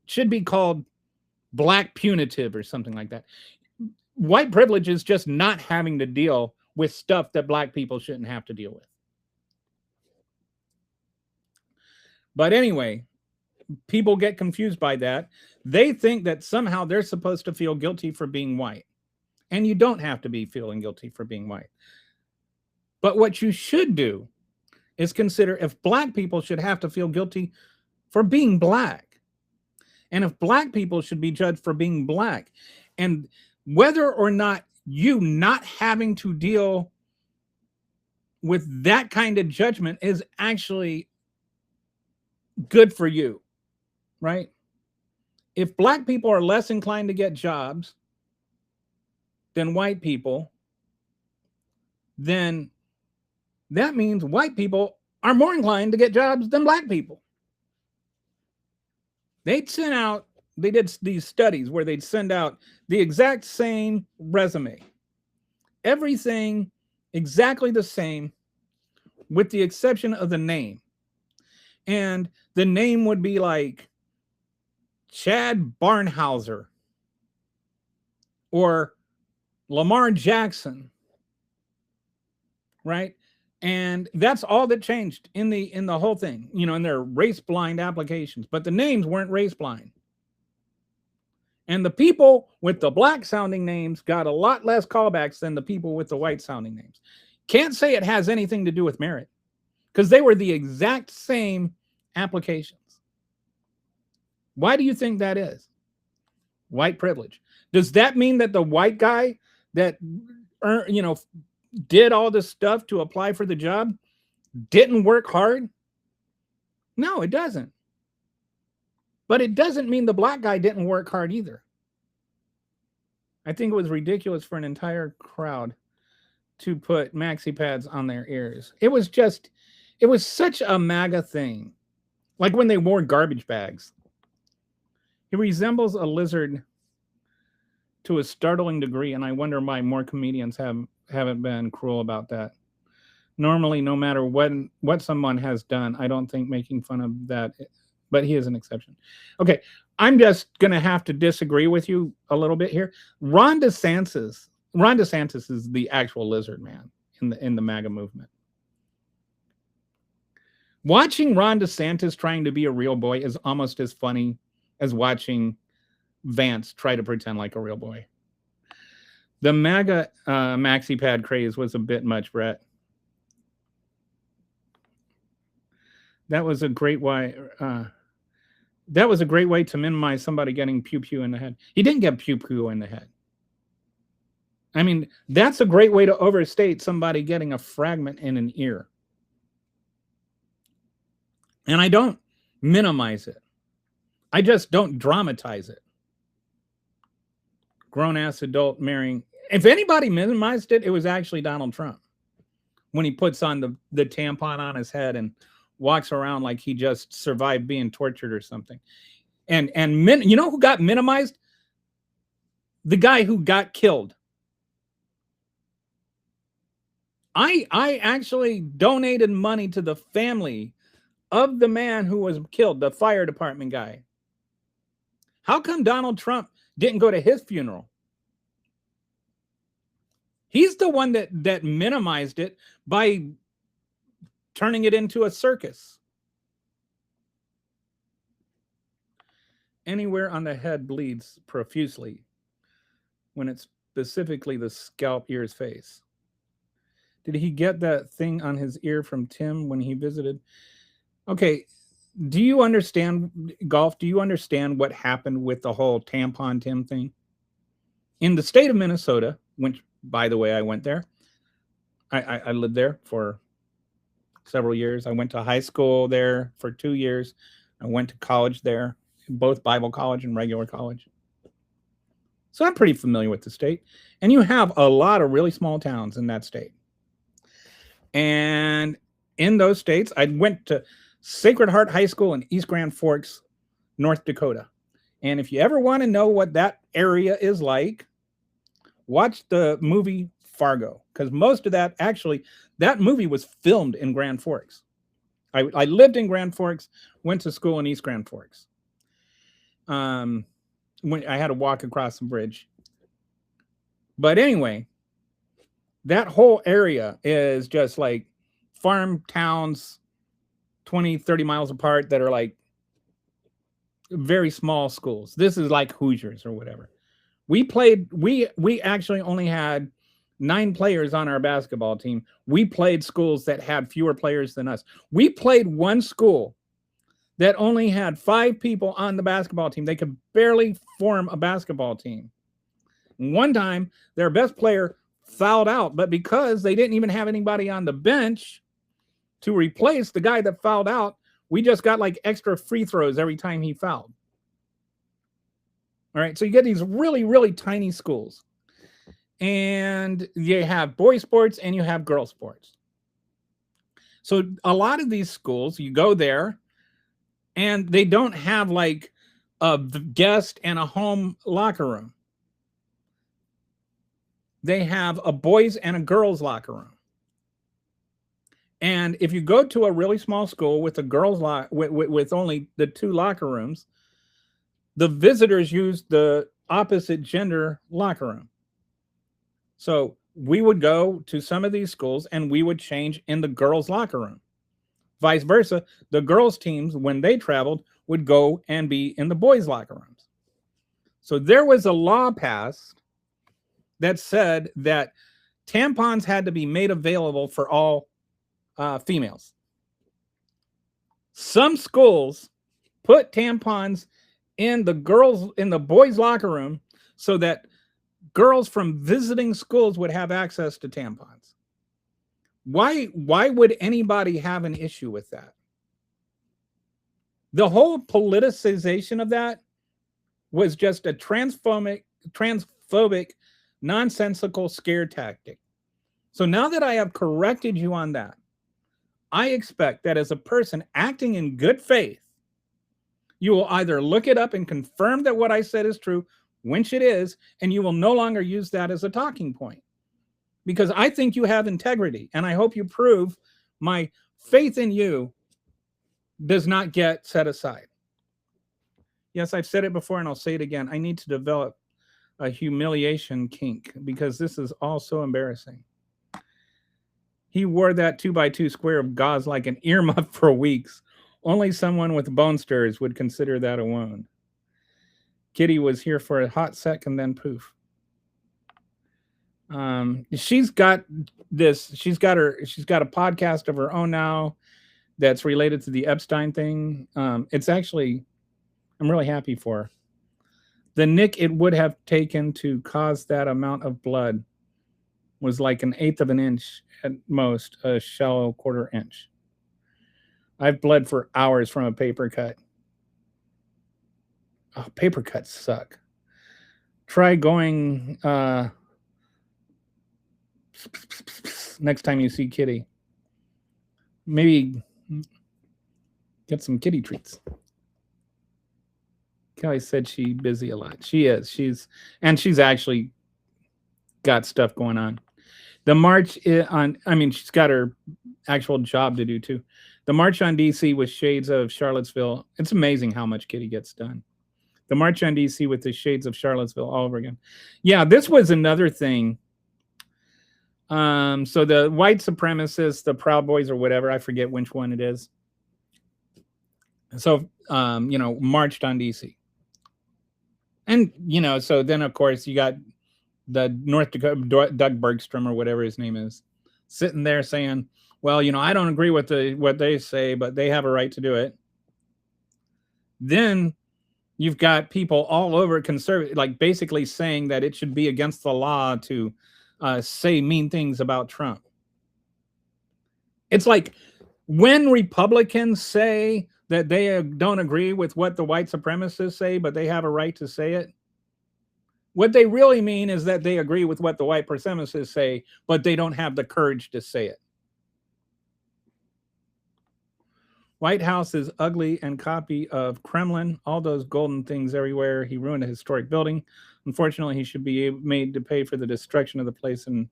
It should be called black punitive or something like that. white privilege is just not having to deal with stuff that black people shouldn't have to deal with. But anyway, people get confused by that. They think that somehow they're supposed to feel guilty for being white. And you don't have to be feeling guilty for being white. But what you should do is consider if black people should have to feel guilty for being black. And if black people should be judged for being black. And whether or not you not having to deal with that kind of judgment is actually good for you, right? If black people are less inclined to get jobs than white people, then that means white people are more inclined to get jobs than black people. They did these studies where they'd send out the exact same resume, everything exactly the same, with the exception of the name. And the name would be like Chad Barnhauser or Lamar Jackson, right? And that's all that changed in the whole thing, in their race blind applications. But the names weren't race blind. And the people with the black sounding names got a lot less callbacks than the people with the white sounding names. Can't say it has anything to do with merit, because they were the exact same applications. Why do you think that is? White privilege. Does that mean that the white guy that did all this stuff to apply for the job didn't work hard? No, it doesn't. But it doesn't mean the black guy didn't work hard either. I think it was ridiculous for an entire crowd to put maxi pads on their ears. It was such a MAGA thing. Like when they wore garbage bags. It resembles a lizard to a startling degree, and I wonder why more comedians haven't been cruel about that. Normally, no matter what someone has done, I don't think making fun of that, but he is an exception. Okay, I'm just going to have to disagree with you a little bit here. Ron DeSantis is the actual lizard man in the MAGA movement. Watching Ron DeSantis trying to be a real boy is almost as funny as watching Vance try to pretend like a real boy. The MAGA maxi pad craze was a bit much, Brett. That was a great way. That was a great way to minimize somebody getting pew pew in the head. He didn't get pew pew in the head. I mean, that's a great way to overstate somebody getting a fragment in an ear. And I don't minimize it. I just don't dramatize it. Grown-ass adult marrying. If anybody minimized it, it was actually Donald Trump. When he puts on the tampon on his head and walks around like he just survived being tortured or something. And you know who got minimized? The guy who got killed. I actually donated money to the family of the man who was killed, the fire department guy. How come Donald Trump didn't go to his funeral? He's the one that minimized it by turning it into a circus. Anywhere on the head bleeds profusely when it's specifically the scalp, ears, face. Did he get that thing on his ear from Tim when he visited? Okay, do you understand, Golf? Do you understand what happened with the whole tampon Tim thing? In the state of Minnesota, which, by the way, I went there. I lived there for several years. I went to high school there for 2 years. I went to college there, both Bible college and regular college. So I'm pretty familiar with the state. And you have a lot of really small towns in that state. And in those states, I went to Sacred Heart High School in East Grand Forks, North Dakota. And if you ever want to know what that area is like, watch the movie Fargo, because most of that movie was filmed in Grand Forks. I lived in Grand Forks, went to school in East Grand Forks. When I had to walk across the bridge. But anyway, that whole area is just like farm towns 20, 30 miles apart that are like very small schools. This is like Hoosiers or whatever. We actually only had 9 players on our basketball team. We played schools that had fewer players than us. We played one school that only had 5 people on the basketball team. They could barely form a basketball team. One time, their best player fouled out, but because they didn't even have anybody on the bench to replace the guy that fouled out, we just got like extra free throws every time he fouled. All right, so you get these really, really tiny schools. And you have boys sports and you have girls sports. So a lot of these schools, you go there and they don't have like a guest and a home locker room. They have a boys and a girls locker room. And if you go to a really small school with a girls with only the 2 locker rooms, the visitors use the opposite gender locker room. So we would go to some of these schools and we would change in the girls' locker room. Vice versa, the girls' teams, when they traveled, would go and be in the boys' locker rooms. So there was a law passed that said that tampons had to be made available for all females. Some schools put tampons in the boys' locker room so that girls from visiting schools would have access to tampons. Why would anybody have an issue with that? The whole politicization of that was just a transphobic, nonsensical scare tactic. So now that I have corrected you on that, I expect that as a person acting in good faith, you will either look it up and confirm that what I said is true, which it is, and you will no longer use that as a talking point. Because I think you have integrity, and I hope you prove my faith in you does not get set aside. Yes, I've said it before, and I'll say it again. I need to develop a humiliation kink because this is all so embarrassing. He wore that 2x2 square of gauze like an earmuff for weeks. Only someone with bone stirs would consider that a wound. Kitty was here for a hot second, then poof. She's got this. She's got a podcast of her own now that's related to the Epstein thing. It's actually, I'm really happy for her. The nick it would have taken to cause that amount of blood was like 1/8 of an inch at most, a shallow 1/4 inch. I've bled for hours from a paper cut. Oh, paper cuts suck. Try going next time you see Kitty. Maybe get some kitty treats. Kelly said she's busy a lot. She is. She's actually got stuff going on. The march on, I mean, she's got her actual job to do too. The march on DC with shades of Charlottesville. It's amazing how much Kitty gets done. The march on DC with the shades of Charlottesville all over again. Yeah, this was another thing. So the white supremacists, the Proud Boys or whatever, I forget which one it is. So, marched on DC. And, so then, of course, you got the North Dakota, Doug Bergstrom or whatever his name is, sitting there saying, well, I don't agree with what they say, but they have a right to do it. Then you've got people all over conservative, like basically saying that it should be against the law to say mean things about Trump. It's like when Republicans say that they don't agree with what the white supremacists say, but they have a right to say it. What they really mean is that they agree with what the white supremacists say, but they don't have the courage to say it. White House is ugly and copy of Kremlin. All those golden things everywhere. He ruined a historic building. Unfortunately, he should be made to pay for the destruction of the place and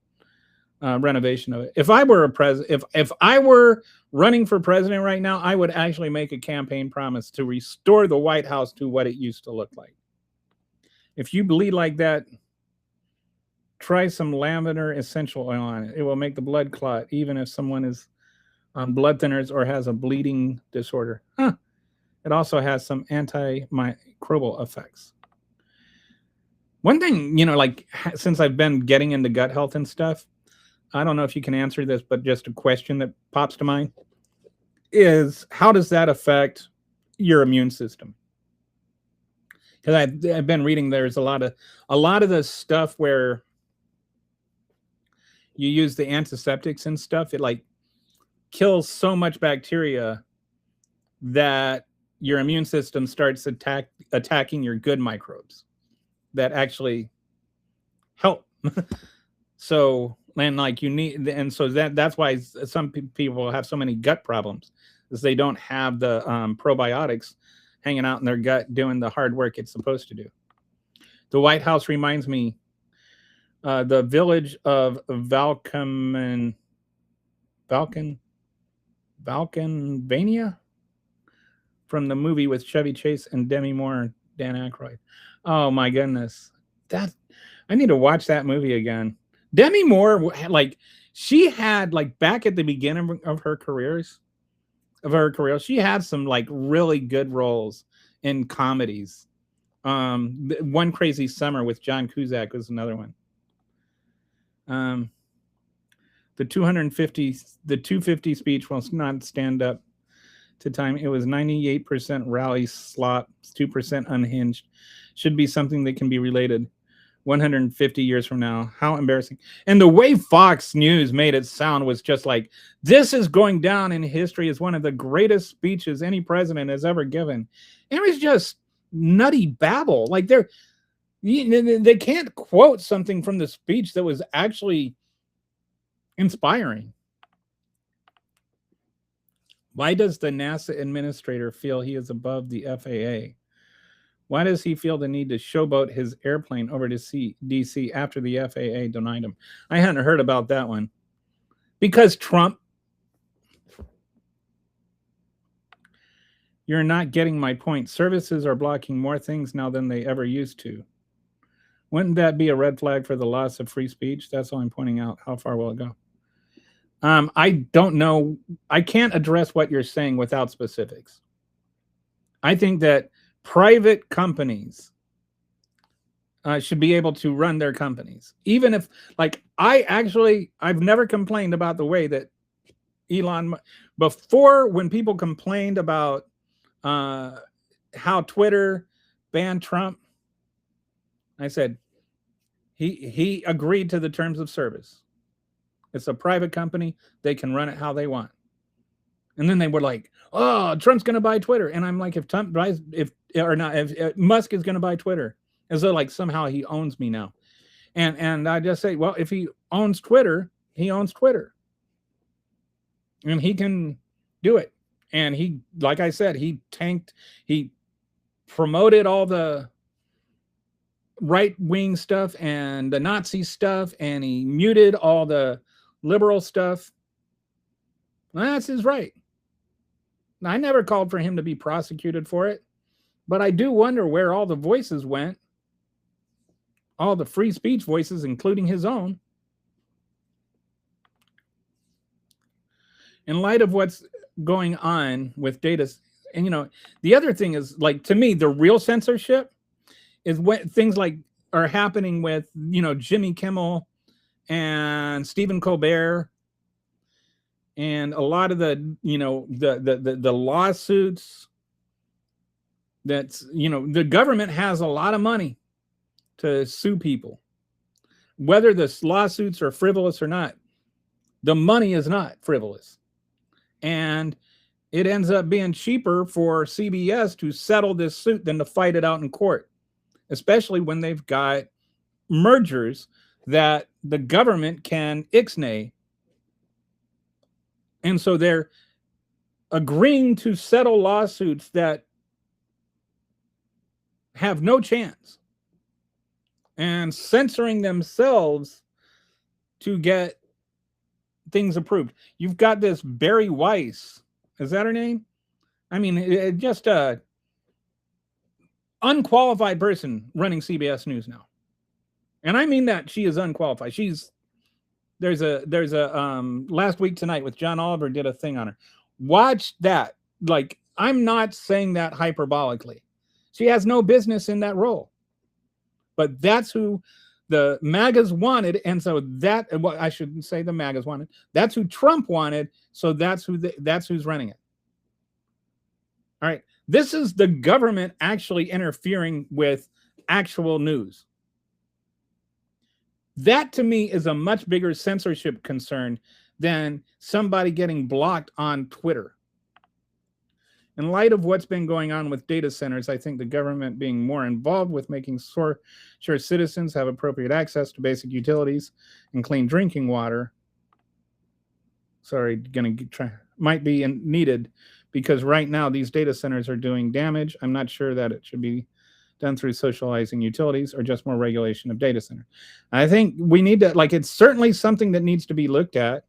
renovation of it. If I were if I were running for president right now, I would actually make a campaign promise to restore the White House to what it used to look like. If you bleed like that, Try some lavender essential oil on it. It will make the blood clot, even if someone is on blood thinners or has a bleeding disorder. Huh. It also has some antimicrobial effects. One thing, like since I've been getting into gut health and stuff, I don't know if you can answer this, but just a question that pops to mind is how does that affect your immune system? Because I've been reading there's a lot of the stuff where you use the antiseptics and stuff, it like kills so much bacteria that your immune system starts attacking your good microbes that actually help. So, and like you need, and so that's why some people have so many gut problems, is they don't have the probiotics hanging out in their gut doing the hard work it's supposed to do. The White House reminds me, the village of Valkenvania from the movie with Chevy Chase and Demi Moore and Dan Aykroyd. Oh my goodness, that I need to watch that movie again. Demi Moore, like she had like back at the beginning of her career, she had some like really good roles in comedies. One Crazy Summer with John Cusack was another one. The 250 speech will not stand up to time. It was 98% rally slop, 2% unhinged. Should be something that can be related 150 years from now. How embarrassing. And the way Fox News made it sound was just like, this is going down in history as one of the greatest speeches any president has ever given. It was just nutty babble. Like they can't quote something from the speech that was actually inspiring. Why does the NASA administrator feel he is above the FAA? Why does he feel the need to showboat his airplane over to DC after the FAA denied him? I hadn't heard about that one. Because Trump. You're not getting my point. Services are blocking more things now than they ever used to. Wouldn't that be a red flag for the loss of free speech? That's all I'm pointing out. How far will it go? I don't know. I can't address what you're saying without specifics. I think that private companies should be able to run their companies. Even if, like, I've never complained about the way that before when people complained about how Twitter banned Trump, I said, he agreed to the terms of service. It's a private company. They can run it how they want. And then they were like, oh, Trump's going to buy Twitter. And I'm like, if Trump buys, if Musk is going to buy Twitter, as though like somehow he owns me now. And I just say, well, if he owns Twitter, he owns Twitter. And he can do it. And he, like I said, he promoted all the right-wing stuff and the Nazi stuff, and he muted all the liberal stuff. Well, that's his right. I never called for him to be prosecuted for it, but I do wonder where all the voices went, all the free speech voices, including his own. In light of what's going on with data, and the other thing is, like, to me, the real censorship is when things like are happening with, Jimmy Kimmel and Stephen Colbert and a lot of the, the lawsuits that's, the government has a lot of money to sue people. Whether the lawsuits are frivolous or not, the money is not frivolous. And it ends up being cheaper for CBS to settle this suit than to fight it out in court, especially when they've got mergers that the government can ixnay. And so they're agreeing to settle lawsuits that have no chance and censoring themselves to get things approved. You've got this Barry Weiss. Is that her name? I mean, just a unqualified person running CBS News now. And I mean that she is unqualified. There's a last week tonight with John Oliver did a thing on her. Watch that. Like, I'm not saying that hyperbolically. She has no business in that role. But that's who the MAGAs wanted, and so that, well, I shouldn't say the MAGAs wanted. That's who Trump wanted, so that's who's running it. All right. This is the government actually interfering with actual news. That to me is a much bigger censorship concern than somebody getting blocked on Twitter. In light of what's been going on with data centers, I think the government being more involved with making sure citizens have appropriate access to basic utilities and clean drinking water, might be needed, because right now these data centers are doing damage. I'm not sure that it should be done through socializing utilities or just more regulation of data centers. I think we need to, like, it's certainly something that needs to be looked at.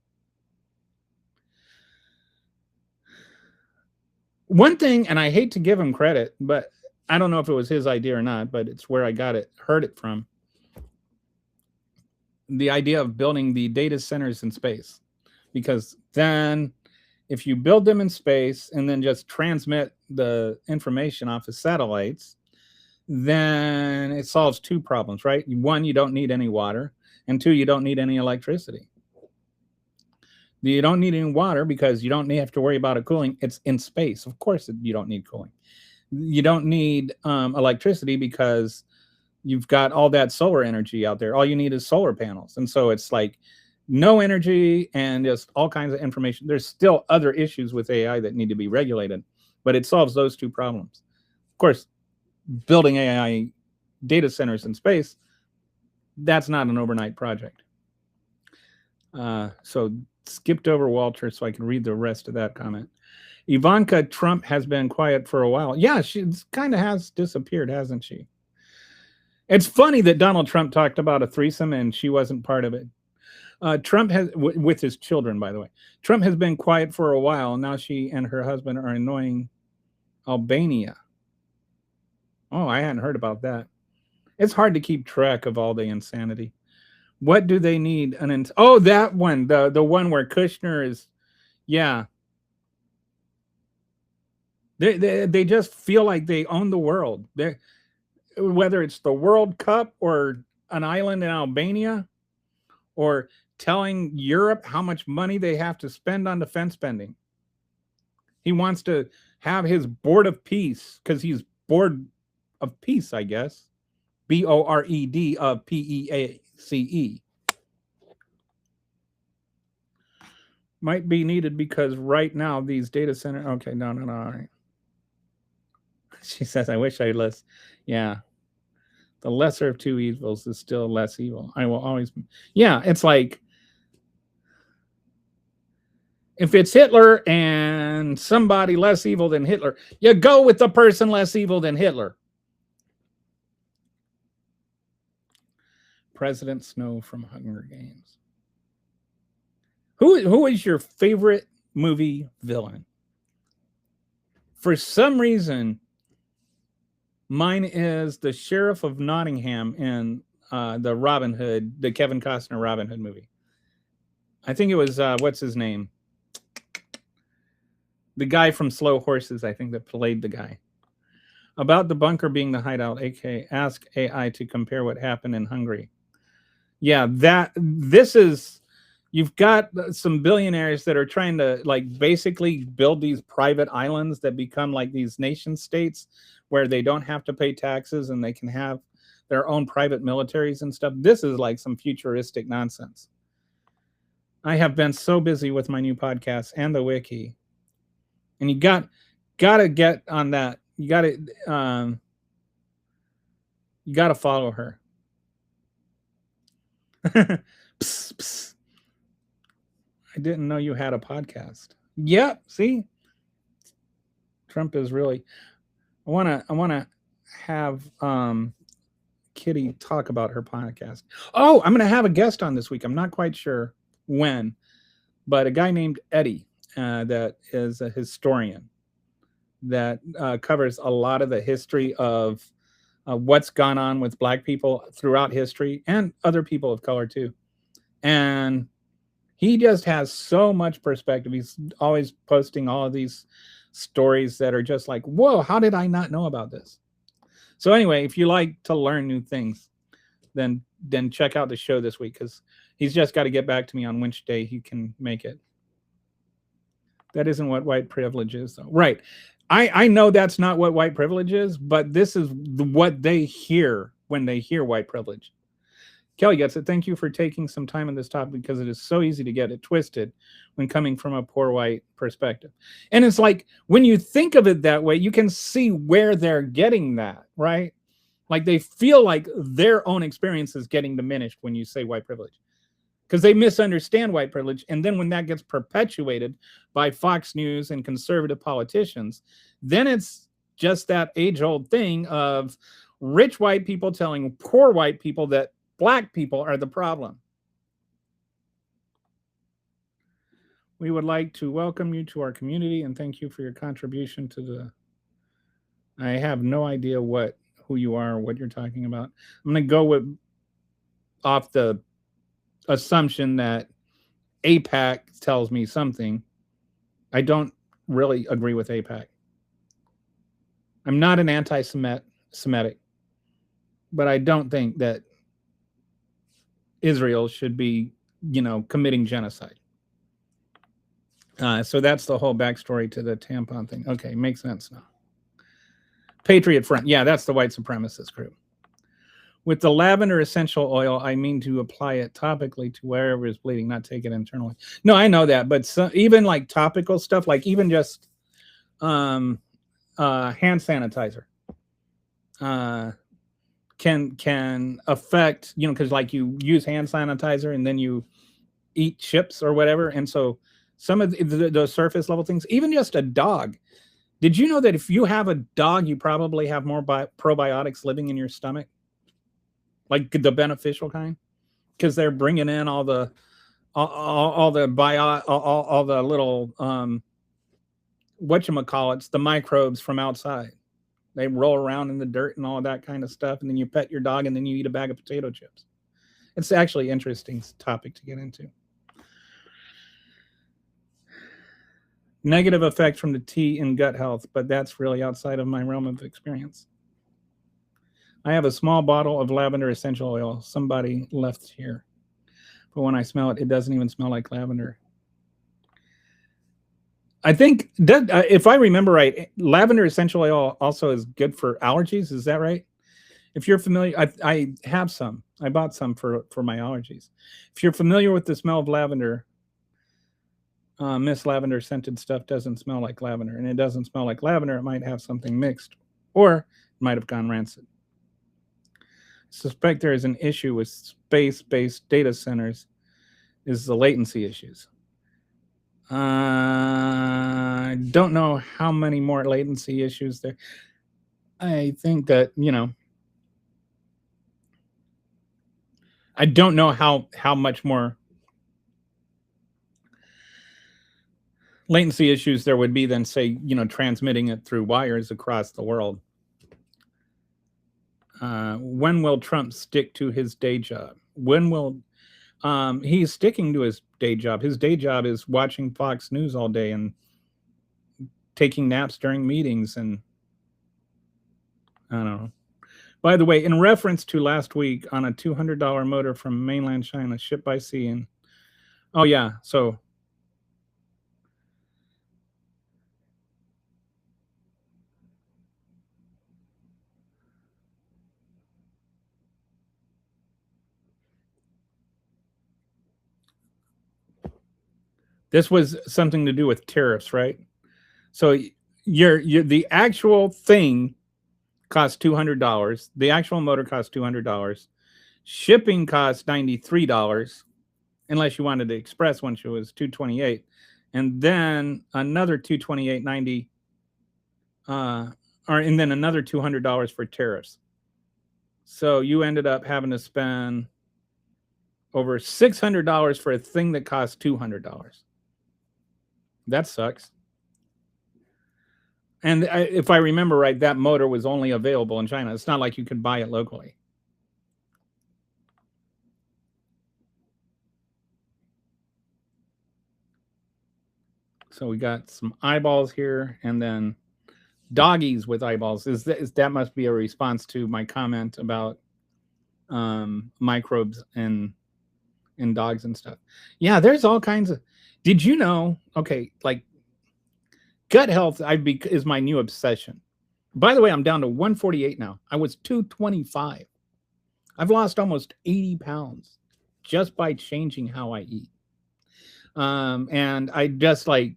One thing, and I hate to give him credit, but I don't know if it was his idea or not, but it's where I heard it from. The idea of building the data centers in space. Because then if you build them in space and then just transmit the information off of satellites, then it solves two problems, right? One, you don't need any water, and two, you don't need any electricity. You don't need any water because you don't have to worry about it cooling. It's in space. Of course, you don't need cooling. You don't need electricity because you've got all that solar energy out there. All you need is solar panels. And so it's like no energy and just all kinds of information. There's still other issues with AI that need to be regulated, but it solves those two problems. Of course, building AI data centers in space, that's not an overnight project. So skipped over Walter so I can read the rest of that comment. Ivanka Trump has been quiet for a while. Yeah, she kind of has disappeared, hasn't she? It's funny that Donald Trump talked about a threesome and she wasn't part of it. Trump has, with his children, by the way. Trump has been quiet for a while. And now she and her husband are annoying Albania. Oh, I hadn't heard about that. It's hard to keep track of all the insanity. What do they need? That one, the one where Kushner is, yeah. They just feel like they own the world. Whether it's the World Cup or an island in Albania, or telling Europe how much money they have to spend on defense spending. He wants to have his board of peace because he's bored of peace, I guess. BORED of PEACE. Might be needed because right now these data centers. Okay, no. All right. She says, I wish I less. Yeah. The lesser of two evils is still less evil. I will always. Yeah, it's like if it's Hitler and somebody less evil than Hitler, you go with the person less evil than Hitler. President Snow from Hunger Games. Who is your favorite movie villain? For some reason, mine is the Sheriff of Nottingham in the Robin Hood, the Kevin Costner Robin Hood movie. I think it was, what's his name? The guy from Slow Horses, I think, that played the guy. About the bunker being the hideout, aka ask AI to compare what happened in Hungary. Yeah, you've got some billionaires that are trying to like basically build these private islands that become like these nation states where they don't have to pay taxes and they can have their own private militaries and stuff. This is like some futuristic nonsense. I have been so busy with my new podcast and the wiki. And you gotta get on that. You gotta follow her. Psst, psst. I didn't know you had a podcast. Yep, see? Trump is really. I wanna have Kitty talk about her podcast. Oh, I'm gonna have a guest on this week. I'm not quite sure when, but a guy named Eddie that is a historian that covers a lot of the history of what's gone on with black people throughout history and other people of color too. And he just has so much perspective. He's always posting all of these stories that are just like, whoa, how did I not know about this? So anyway, if you like to learn new things, then check out the show this week, because he's just got to get back to me on which day he can make it. That isn't what white privilege is, though. Right. I know that's not what white privilege is, but this is what they hear when they hear white privilege. Kelly gets it. Thank you for taking some time on this topic, because it is so easy to get it twisted when coming from a poor white perspective. And it's like, when you think of it that way, you can see where they're getting that, right? Like they feel like their own experience is getting diminished when you say white privilege, because they misunderstand white privilege. And then when that gets perpetuated by Fox News and conservative politicians, then it's just that age-old thing of rich white people telling poor white people that black people are the problem. We would like to welcome you to our community and thank you for your contribution to the... I have no idea who you are or what you're talking about. I'm going to go off the assumption that APAC tells me something. I don't really agree with APAC. I'm not an anti-Semitic, but I don't think that Israel should be, committing genocide. So that's the whole backstory to the tampon thing. Okay, makes sense now. Patriot Front. Yeah, that's the white supremacist group. With the lavender essential oil, I mean to apply it topically to wherever is bleeding, not take it internally. No, I know that, but even like topical stuff, like even just hand sanitizer can affect, because like you use hand sanitizer and then you eat chips or whatever, and so some of the surface level things, even just a dog. Did you know that if you have a dog, you probably have more probiotics living in your stomach? Like the beneficial kind, because they're bringing in all the little whatchamacallits, the microbes from outside. They roll around in the dirt and all of that kind of stuff, and then you pet your dog, and then you eat a bag of potato chips. It's actually an interesting topic to get into. Negative effect from the tea in gut health, but that's really outside of my realm of experience. I have a small bottle of lavender essential oil somebody left here, but when I smell it, it doesn't even smell like lavender. I think, if I remember right, lavender essential oil also is good for allergies. Is that right? If you're familiar, I have some. I bought some for my allergies. If you're familiar with the smell of lavender, Miss Lavender scented stuff doesn't smell like lavender, and it doesn't smell like lavender. It might have something mixed, or it might have gone rancid. Suspect there is an issue with space-based data centers is the latency issues. I don't know how many more latency issues there. I think that, I don't know how much more latency issues there would be than, say, transmitting it through wires across the world. When will Trump stick to his day job? When will he's sticking to his day job? His day job is watching Fox News all day and taking naps during meetings, and I don't know. By the way, in reference to last week on a $200 motor from mainland China shipped by sea, and oh yeah, so this was something to do with tariffs, right? So you're the actual thing cost $200. The actual motor cost $200. Shipping costs $93, unless you wanted the express one, which was $228, and then another $228.90, and then another $200 for tariffs. So you ended up having to spend over $600 for a thing that costs $200. That sucks. And if I remember right, that motor was only available in China. It's not like you could buy it locally. So we got some eyeballs here, and then doggies with eyeballs. Is that must be a response to my comment about microbes in dogs and stuff. Yeah, there's all kinds of. Did you know? Okay, like gut health, is my new obsession. By the way, I'm down to 148 now. I was 225. I've lost almost 80 pounds just by changing how I eat. And I just like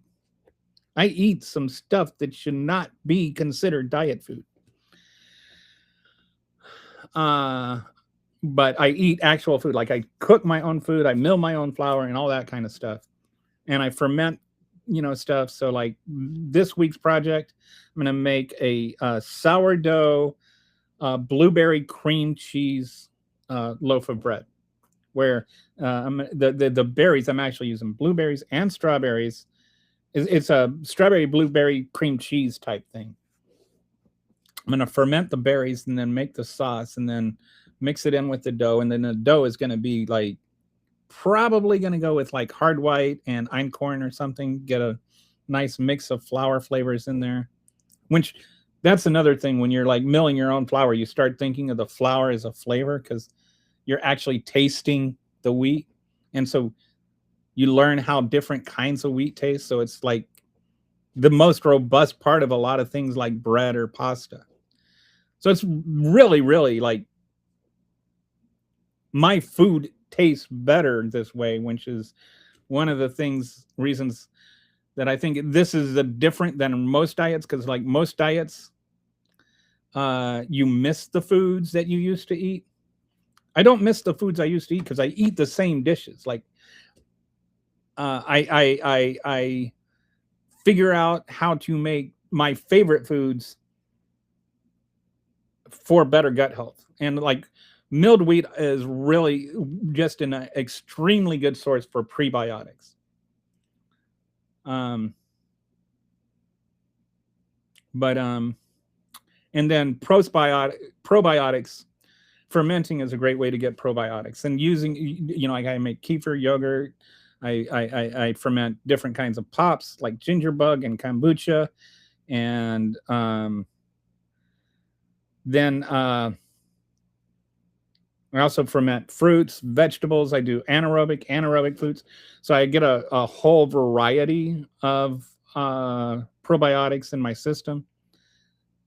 I eat some stuff that should not be considered diet food. But I eat actual food. Like I cook my own food, I mill my own flour and all that kind of stuff. And I ferment, stuff. So like this week's project, I'm going to make a sourdough blueberry cream cheese loaf of bread, where the berries, I'm actually using blueberries and strawberries. It's a strawberry blueberry cream cheese type thing. I'm going to ferment the berries and then make the sauce and then mix it in with the dough. And then the dough is going to be like probably going to go with like hard white and einkorn or something. Get a nice mix of flour flavors in there. Which that's another thing when you're like milling your own flour, you start thinking of the flour as a flavor because you're actually tasting the wheat. And so you learn how different kinds of wheat taste. So it's like the most robust part of a lot of things like bread or pasta. So it's really, really like my food tastes better this way, which is one of the reasons that I think this is different than most diets. Because like most diets, you miss the foods that you used to eat. I don't miss the foods I used to eat because I eat the same dishes. Like I figure out how to make my favorite foods for better gut health. And like milled wheat is really just an extremely good source for prebiotics. And then probiotics, fermenting is a great way to get probiotics. And using, like I make kefir yogurt. I ferment different kinds of pops like gingerbug and kombucha. And then I also ferment fruits, vegetables. I do anaerobic foods. So I get a whole variety of probiotics in my system.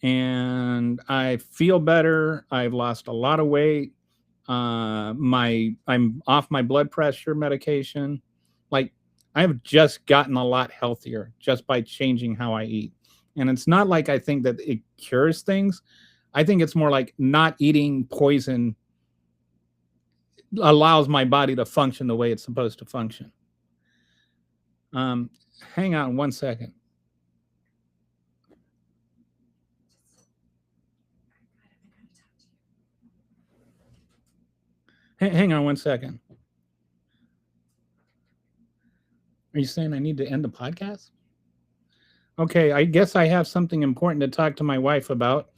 And I feel better. I've lost a lot of weight. I'm off my blood pressure medication. Like I've just gotten a lot healthier just by changing how I eat. And it's not like I think that it cures things. I think it's more like not eating poison allows my body to function the way it's supposed to function. Hang on one second. Hang on one second. Are you saying I need to end the podcast? Okay, I guess I have something important to talk to my wife about,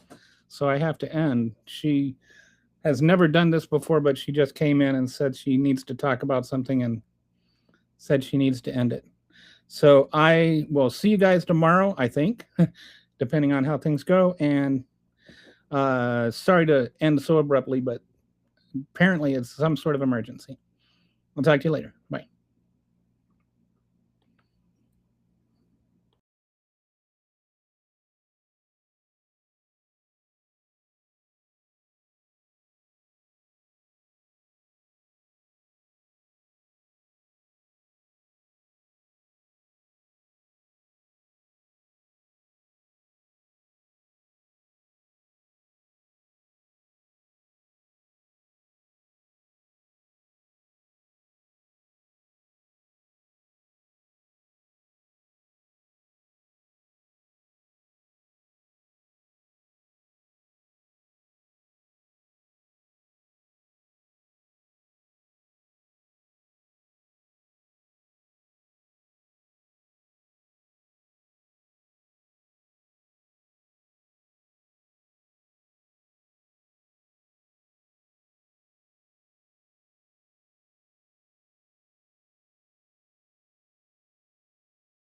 so I have to end. She has never done this before, but she just came in and said she needs to talk about something and said she needs to end it. So I will see you guys tomorrow, I think, depending on how things go. And sorry to end so abruptly, but apparently it's some sort of emergency. I'll talk to you later. Bye.